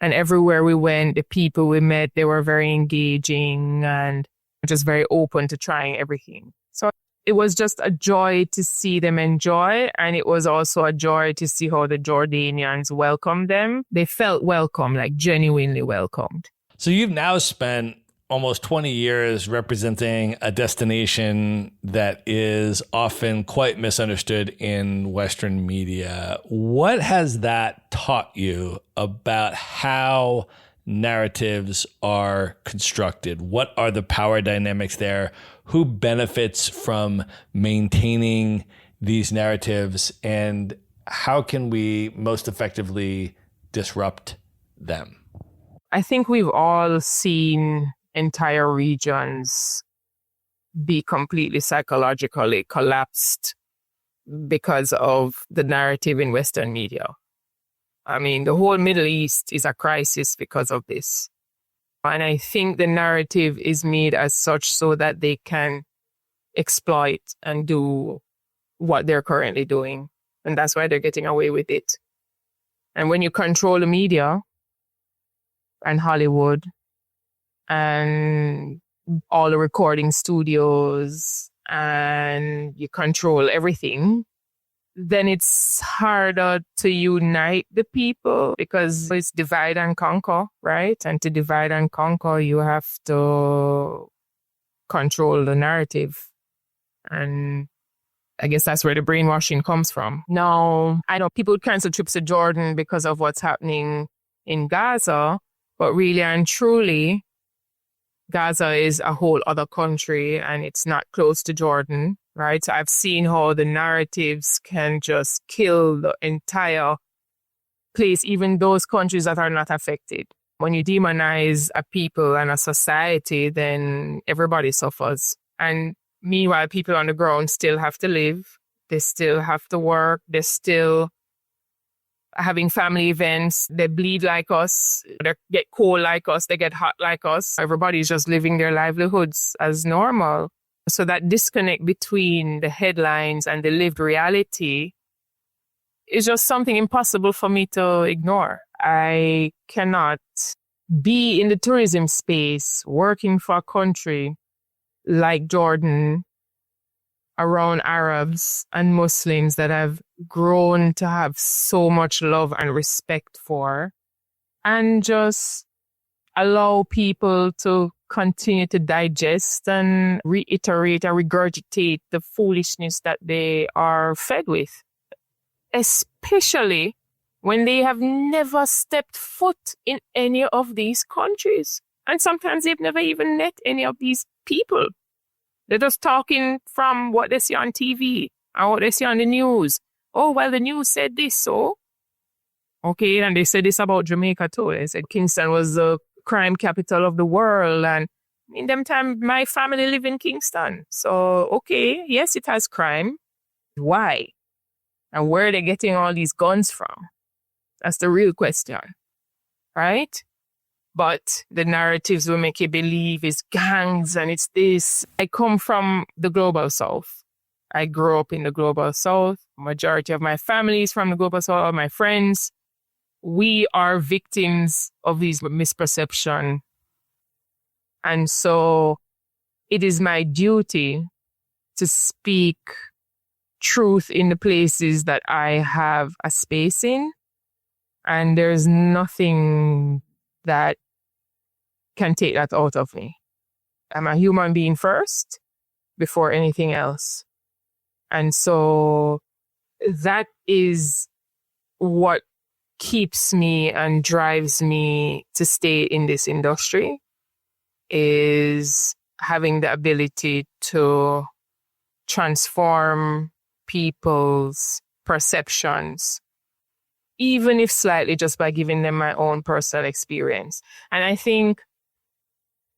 And everywhere we went, the people we met, they were very engaging and just very open to trying everything. So it was just a joy to see them enjoy. And it was also a joy to see how the Jordanians welcomed them. They felt welcome, like genuinely welcomed. So you've now spent almost 20 years representing a destination that is often quite misunderstood in Western media. What has that taught you about how narratives are constructed? What are the power dynamics there? Who benefits from maintaining these narratives? And how can we most effectively disrupt them? I think we've all seen entire regions be completely psychologically collapsed because of the narrative in Western media. I mean, the whole Middle East is a crisis because of this. And I think the narrative is made as such so that they can exploit and do what they're currently doing. And that's why they're getting away with it. And when you control the media and Hollywood and all the recording studios, and you control everything, then it's harder to unite the people because it's divide and conquer, right? And to divide and conquer, you have to control the narrative. And I guess that's where the brainwashing comes from. Now, I know people would cancel trips to Jordan because of what's happening in Gaza, but really and truly, Gaza is a whole other country and it's not close to Jordan, right? So I've seen how the narratives can just kill the entire place, even those countries that are not affected. When you demonize a people and a society, then everybody suffers. And meanwhile, people on the ground still have to live. They still have to work. They're still having family events. They bleed like us. They get cold like us. They get hot like us. Everybody's just living their livelihoods as normal. So that disconnect between the headlines and the lived reality is just something impossible for me to ignore. I cannot be in the tourism space working for a country like Jordan around Arabs and Muslims that I've grown to have so much love and respect for, and just allow people to continue to digest and reiterate or regurgitate the foolishness that they are fed with, especially when they have never stepped foot in any of these countries. And sometimes they've never even met any of these people. They're just talking from what they see on TV or what they see on the news. Oh, well, the news said this, so. Okay, and they said this about Jamaica too. They said Kingston was the crime capital of the world. And in them time, my family live in Kingston. So, okay, yes, it has crime. Why? And where are they getting all these guns from? That's the real question, right? But the narratives will make you believe it's gangs and it's this. I come from the global south. I grew up in the global south. Majority of my family is from the global south, all my friends. We are victims of these misperception. And so it is my duty to speak truth in the places that I have a space in. And there's nothing that can take that out of me. I'm a human being first before anything else. And so that is what keeps me and drives me to stay in this industry, is having the ability to transform people's perceptions, even if slightly, just by giving them my own personal experience. And I think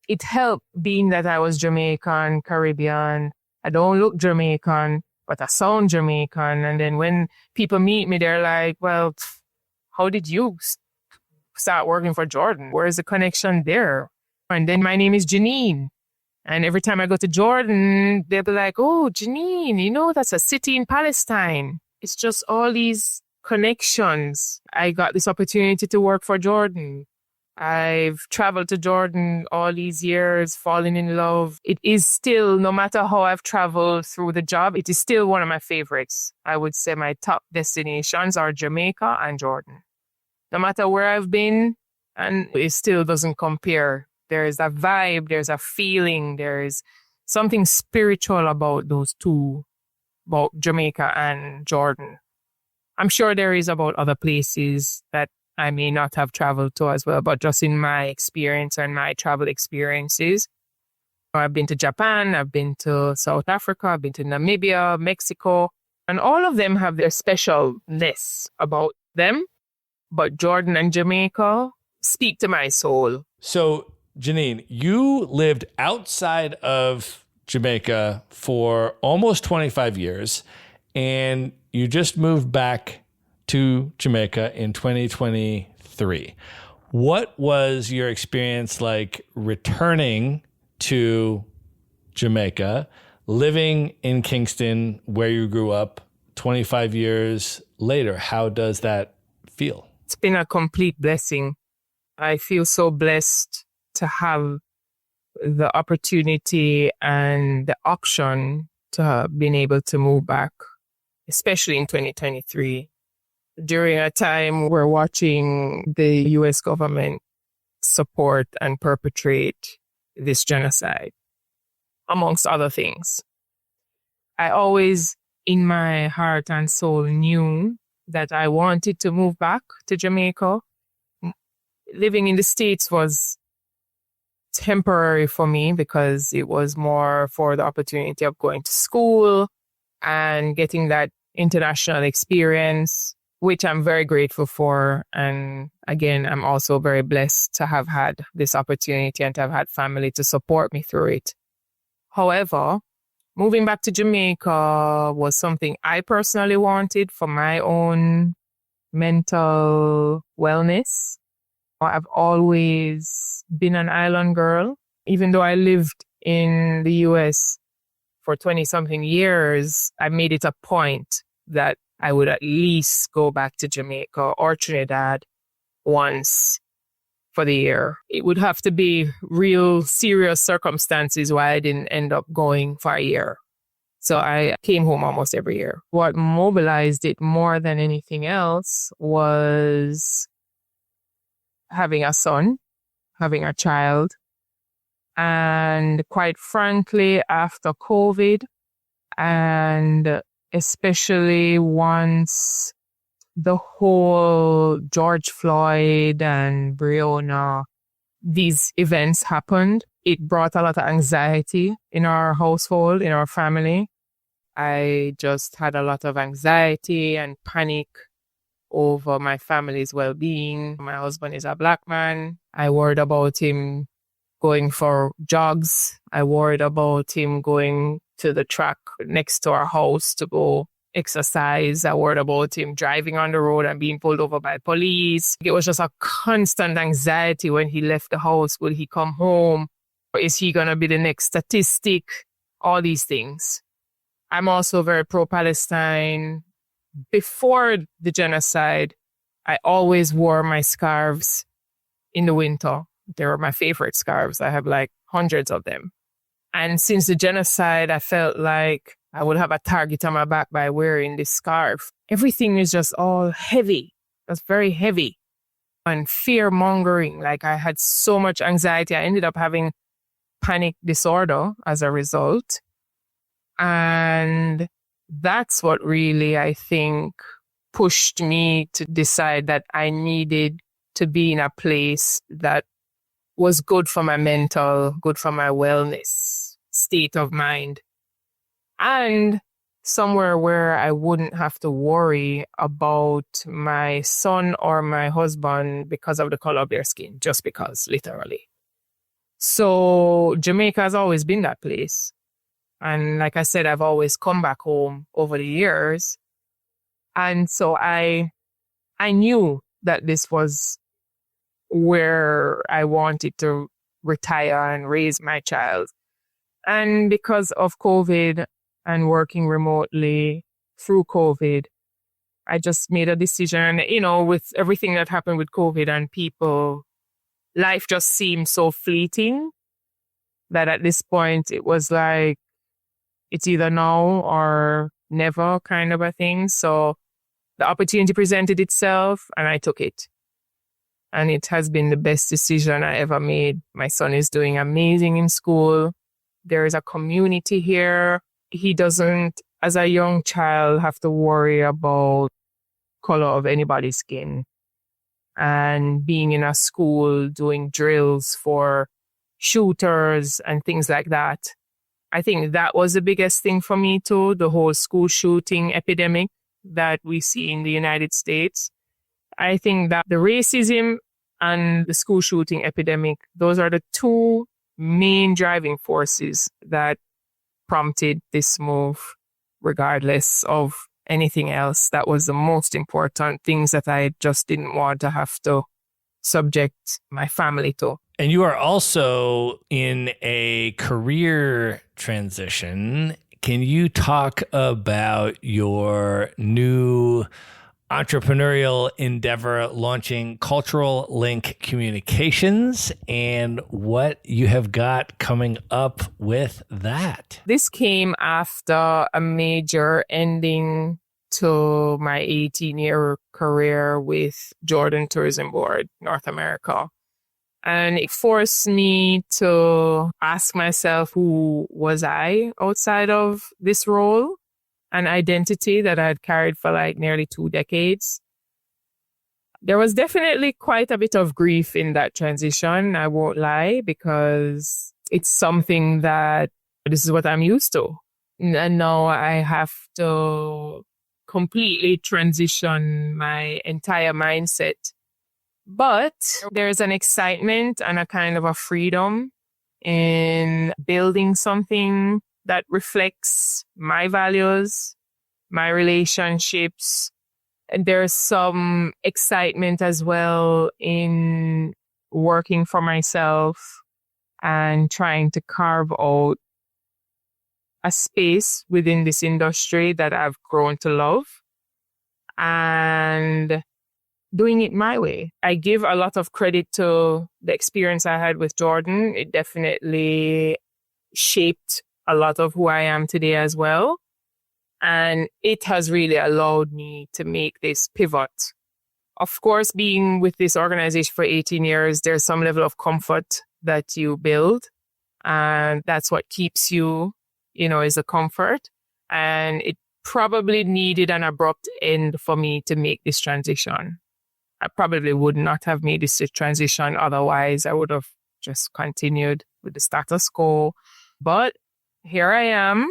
it helped being that I was Jamaican, Caribbean. I don't look Jamaican, but I sound Jamaican. And then when people meet me, they're like, well, how did you start working for Jordan? Where's the connection there? And then my name is Janine. And every time I go to Jordan, they'll be like, oh, Janine, you know, that's a city in Palestine. It's just all these connections. I got this opportunity to work for Jordan. I've traveled to Jordan all these years, fallen in love. It is still, no matter how I've traveled through the job, it is still one of my favorites. I would say my top destinations are Jamaica and Jordan. No matter where I've been, and it still doesn't compare. There's a vibe, there's a feeling, there's something spiritual about those two, about Jamaica and Jordan. I'm sure there is about other places that I may not have traveled to as well, but just in my experience and my travel experiences, I've been to Japan, I've been to South Africa, I've been to Namibia, Mexico, and all of them have their specialness about them. But Jordan and Jamaica speak to my soul. So, Janine, you lived outside of Jamaica for almost 25 years, and you just moved back to Jamaica in 2023. What was your experience like returning to Jamaica, living in Kingston, where you grew up 25 years later? How does that feel? It's been a complete blessing. I feel so blessed to have the opportunity and the option to have been able to move back, especially in 2023. During a time we're watching the U.S. government support and perpetrate this genocide, amongst other things. I always, in my heart and soul, knew that I wanted to move back to Jamaica. Living in the States was temporary for me because it was more for the opportunity of going to school and getting that international experience, which I'm very grateful for. And again, I'm also very blessed to have had this opportunity and to have had family to support me through it. However, moving back to Jamaica was something I personally wanted for my own mental wellness. I've always been an island girl. Even though I lived in the US for 20-something years, I made it a point that I would at least go back to Jamaica or Trinidad once for the year. It would have to be real serious circumstances why I didn't end up going for a year. So I came home almost every year. What mobilized it more than anything else was having a son, having a child. And quite frankly, after COVID, and especially once the whole George Floyd and Breonna, these events happened, it brought a lot of anxiety in our household, in our family. I just had a lot of anxiety and panic over my family's well-being. My husband is a Black man. I worried about him going for jogs. I worried about him going to the track next to our house to go exercise. I worried about him driving on the road and being pulled over by police. It was just a constant anxiety when he left the house. Will he come home? Or is he going to be the next statistic? All these things. I'm also very pro-Palestine. Before the genocide, I always wore my scarves in the winter. They were my favorite scarves. I have like hundreds of them. And since the genocide, I felt like I would have a target on my back by wearing this scarf. Everything is just all heavy. It's very heavy. And fear-mongering. Like I had so much anxiety. I ended up having panic disorder as a result. And that's what really, I think, pushed me to decide that I needed to be in a place that was good for my mental, good for my wellness, state of mind. And somewhere where I wouldn't have to worry about my son or my husband because of the color of their skin, just because, literally. So Jamaica has always been that place. And like I said, I've always come back home over the years. And so I knew that this was where I wanted to retire and raise my child. And because of COVID and working remotely through COVID, I just made a decision, with everything that happened with COVID and people, life just seemed so fleeting that at this point it was like, it's either now or never kind of a thing. So the opportunity presented itself and I took it. And it has been the best decision I ever made. My son is doing amazing in school. There is a community here. He doesn't, as a young child, have to worry about color of anybody's skin. And being in a school, doing drills for shooters and things like that. I think that was the biggest thing for me too, the whole school shooting epidemic that we see in the United States. I think that the racism and the school shooting epidemic, those are the two main driving forces that prompted this move, regardless of anything else. That was the most important things that I just didn't want to have to subject my family to. And you are also in a career transition. Can you talk about your new entrepreneurial endeavor launching Cultural Link Communications and what you have got coming up with that? This came after a major ending to my 18-year career with Jordan Tourism Board, North America. And it forced me to ask myself, who was I outside of this role? An identity that I had carried for like nearly 2 decades. There was definitely quite a bit of grief in that transition, I won't lie, because it's something that this is what I'm used to. And now I have to completely transition my entire mindset. But there's an excitement and a kind of a freedom in building something that reflects my values, my relationships. And there's some excitement as well in working for myself and trying to carve out a space within this industry that I've grown to love and doing it my way. I give a lot of credit to the experience I had with Jordan. It definitely shaped a lot of who I am today as well. And it has really allowed me to make this pivot. Of course, being with this organization for 18 years, there's some level of comfort that you build. And that's what keeps you, is a comfort. And it probably needed an abrupt end for me to make this transition. I probably would not have made this transition otherwise. I would have just continued with the status quo. But here I am.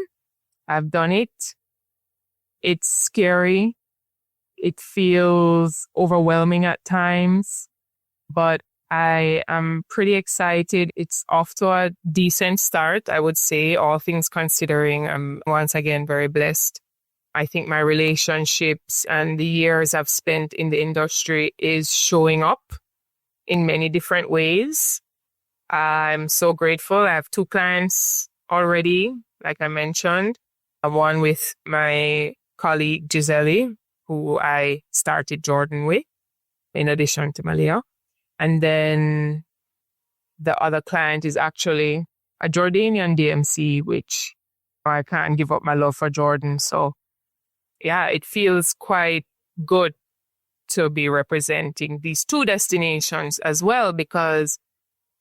I've done it. It's scary. It feels overwhelming at times, but I am pretty excited. It's off to a decent start, I would say, all things considering. I'm once again very blessed. I think my relationships and the years I've spent in the industry is showing up in many different ways. I'm so grateful. I have 2 clients already, like I mentioned. One with my colleague Gisele, who I started Jordan with, in addition to Malia. And then the other client is actually a Jordanian DMC, which I can't give up my love for Jordan. So yeah, it feels quite good to be representing these 2 destinations as well, because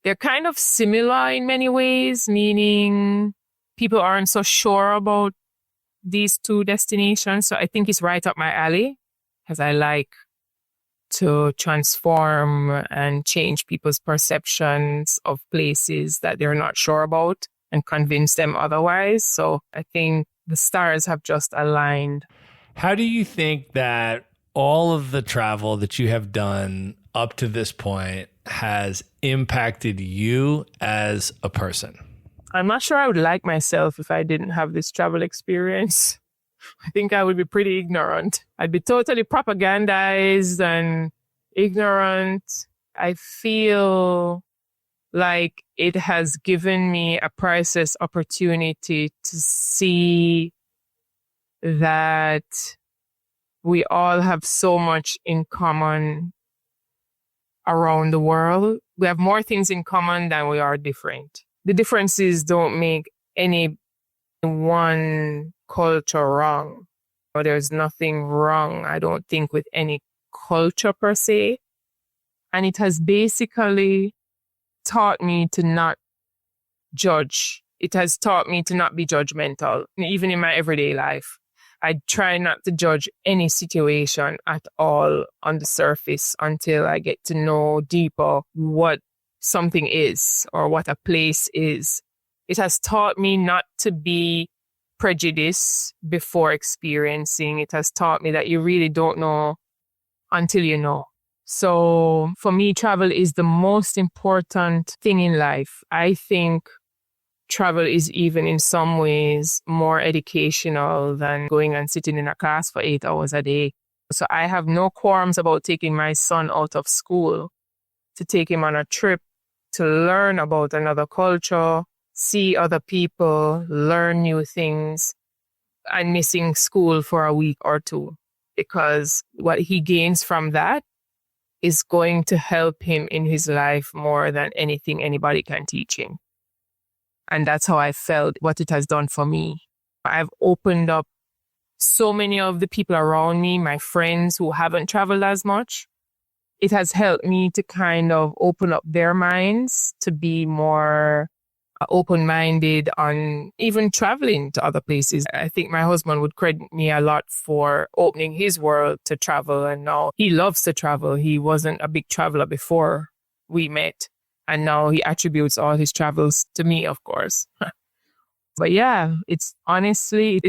they're kind of similar in many ways, meaning people aren't so sure about these 2 destinations. So I think it's right up my alley, because I like to transform and change people's perceptions of places that they're not sure about and convince them otherwise. So I think the stars have just aligned. How do you think that all of the travel that you have done up to this point has impacted you as a person? I'm not sure I would like myself if I didn't have this travel experience. I think I would be pretty ignorant. I'd be totally propagandized and ignorant. I feel like it has given me a priceless opportunity to see that we all have so much in common around the world. We have more things in common than we are different. The differences don't make any one culture wrong. Or there's nothing wrong, I don't think, with any culture per se. And it has basically taught me to not judge. It has taught me to not be judgmental, even in my everyday life. I try not to judge any situation at all on the surface until I get to know deeper what something is or what a place is. It has taught me not to be prejudiced before experiencing. It has taught me that you really don't know until you know. So for me, travel is the most important thing in life. I think travel is even in some ways more educational than going and sitting in a class for 8 hours a day. So I have no qualms about taking my son out of school to take him on a trip to learn about another culture, see other people, learn new things, and missing school for a week or 2. Because what he gains from that is going to help him in his life more than anything anybody can teach him. And that's how I felt what it has done for me. I've opened up so many of the people around me, my friends who haven't traveled as much. It has helped me to kind of open up their minds to be more open-minded on even traveling to other places. I think my husband would credit me a lot for opening his world to travel. And now he loves to travel. He wasn't a big traveler before we met. And now he attributes all his travels to me, of course. But yeah, it's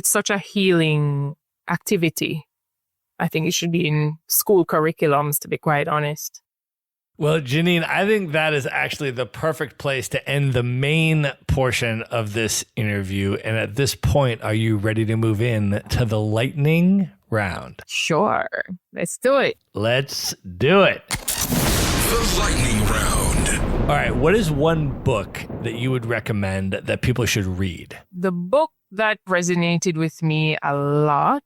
such a healing activity. I think it should be in school curriculums, to be quite honest. Well, Janine, I think that is actually the perfect place to end the main portion of this interview. And at this point, are you ready to move in to the lightning round? Sure. Let's do it. Let's do it. The lightning round. All right. What is one book that you would recommend that people should read? The book that resonated with me a lot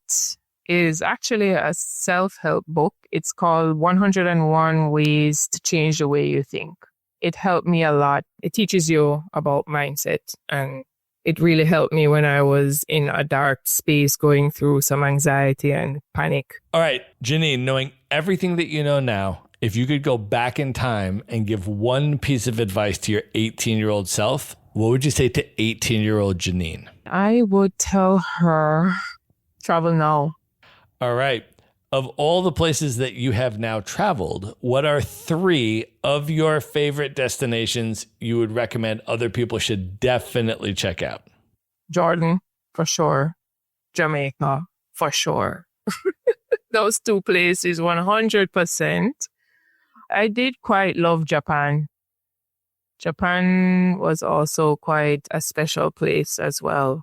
is actually a self-help book. It's called 101 Ways to Change the Way You Think. It helped me a lot. It teaches you about mindset, and it really helped me when I was in a dark space going through some anxiety and panic. All right, Janine, knowing everything that you know now, if you could go back in time and give one piece of advice to your 18-year-old self, what would you say to 18-year-old Janine? I would tell her, travel now. All right. Of all the places that you have now traveled, what are 3 of your favorite destinations you would recommend other people should definitely check out? Jordan, for sure. Jamaica, for sure. Those 2 places, 100%. I did quite love Japan. Japan was also quite a special place as well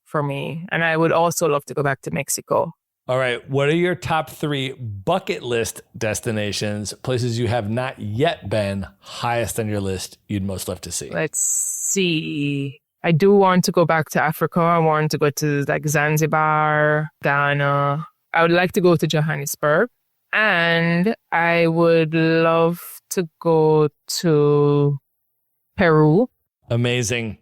for me. And I would also love to go back to Mexico. All right. What are your top 3 bucket list destinations, places you have not yet been, highest on your list you'd most love to see? Let's see. I do want to go back to Africa. I want to go to like Zanzibar, Ghana. I would like to go to Johannesburg. And I would love to go to Peru. Amazing.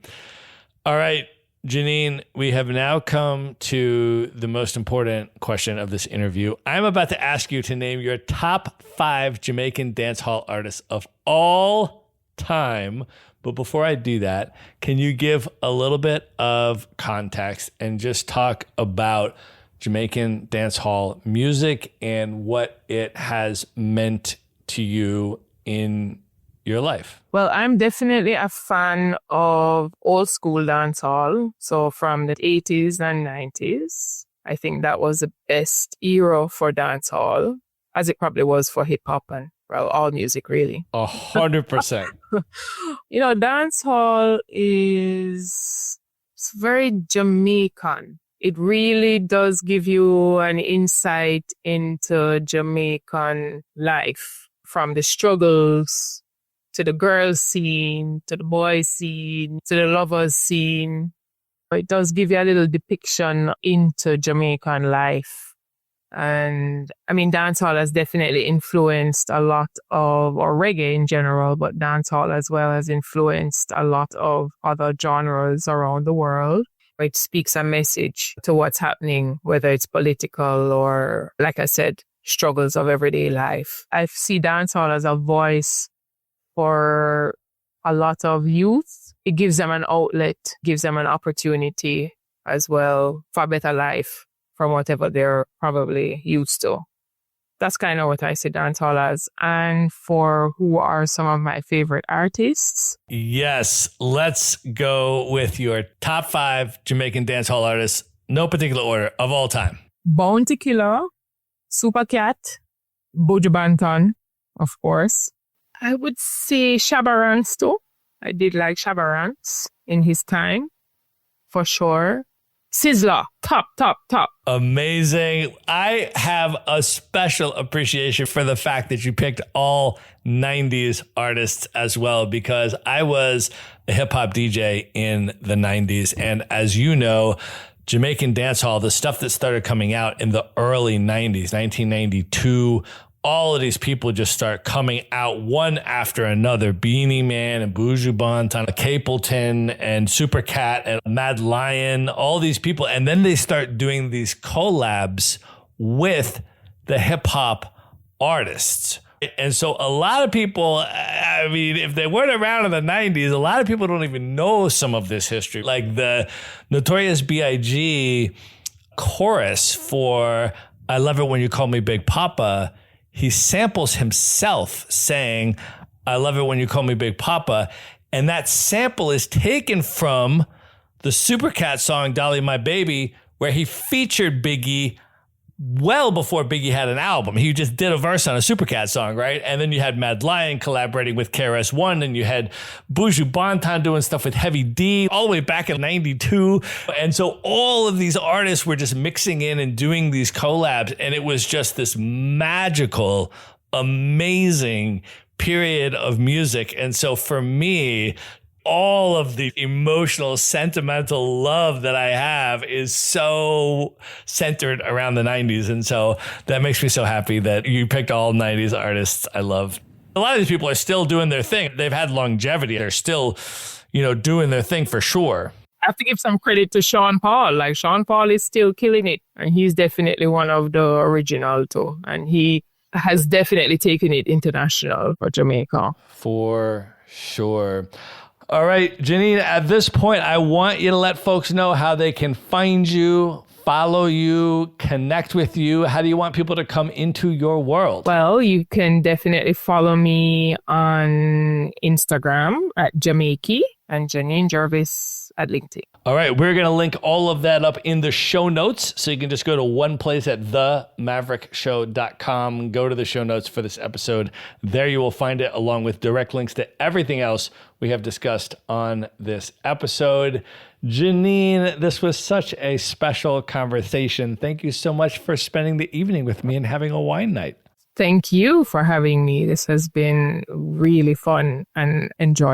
All right. Janine, we have now come to the most important question of this interview. I'm about to ask you to name your top 5 Jamaican dancehall artists of all time. But before I do that, can you give a little bit of context and just talk about Jamaican dancehall music and what it has meant to you in your life? Well, I'm definitely a fan of old school dancehall. So from the 80s and 90s, I think that was the best era for dancehall, as it probably was for hip hop and, well, all music really. 100%. You know, dancehall is very Jamaican. It really does give you an insight into Jamaican life, from the struggles to the girls scene, to the boys scene, to the lovers scene. It does give you a little depiction into Jamaican life. And I mean, dancehall has definitely influenced a lot of, or reggae in general, but dancehall as well has influenced a lot of other genres around the world. It speaks a message to what's happening, whether it's political or, like I said, struggles of everyday life. I see dancehall as a voice for a lot of youth. It gives them an outlet, gives them an opportunity as well for a better life from whatever they're probably used to. That's kind of what I see dancehall as. And for who are some of my favorite artists? Yes, let's go with your top 5 Jamaican dancehall artists, no particular order, of all time. Bounty Killer, Super Cat, Buju Banton, of course. I would say Shabba Ranks too. I did like Shabba Ranks in his time, for sure. Sizzler, top. Amazing. I have a special appreciation for the fact that you picked all 90s artists as well, because I was a hip hop DJ in the 90s. And as you know, Jamaican dancehall, the stuff that started coming out in the early 90s, 1992, all of these people just start coming out one after another. Beanie Man and Buju Banton, Capleton and Super Cat and Mad Lion, all these people. And then they start doing these collabs with the hip hop artists, And so a lot of people, I mean, if they weren't around in the 90s, a lot of people don't even know some of this history. Like the Notorious B.I.G. chorus for I Love It When You Call Me Big Papa, he samples himself saying, I love it when you call me Big Papa. And that sample is taken from the Supercat song, Dolly My Baby, where he featured Biggie well before Biggie had an album. He just did a verse on a Supercat song, right? And then you had Mad Lion collaborating with KRS-One, and you had Buju Banton doing stuff with Heavy D all the way back in 92. And so all of these artists were just mixing in and doing these collabs, and it was just this magical, amazing period of music. And so for me, all of the emotional, sentimental love that I have is so centered around the 90s. And so that makes me so happy that you picked all 90s artists I love. A lot of these people are still doing their thing. They've had longevity. They're still, doing their thing for sure. I have to give some credit to Sean Paul. Like, Sean Paul is still killing it. And he's definitely one of the original too. And he has definitely taken it international for Jamaica. For sure. All right, Janine, at this point, I want you to let folks know how they can find you, follow you, connect with you. How do you want people to come into your world? Well, you can definitely follow me on Instagram at Jamaica and Janine Jervis at LinkedIn. All right, we're going to link all of that up in the show notes. So you can just go to one place at themaverickshow.com, go to the show notes for this episode. There you will find it along with direct links to everything else we have discussed on this episode. Janine, this was such a special conversation. Thank you so much for spending the evening with me and having a wine night. Thank you for having me. This has been really fun and enjoyable.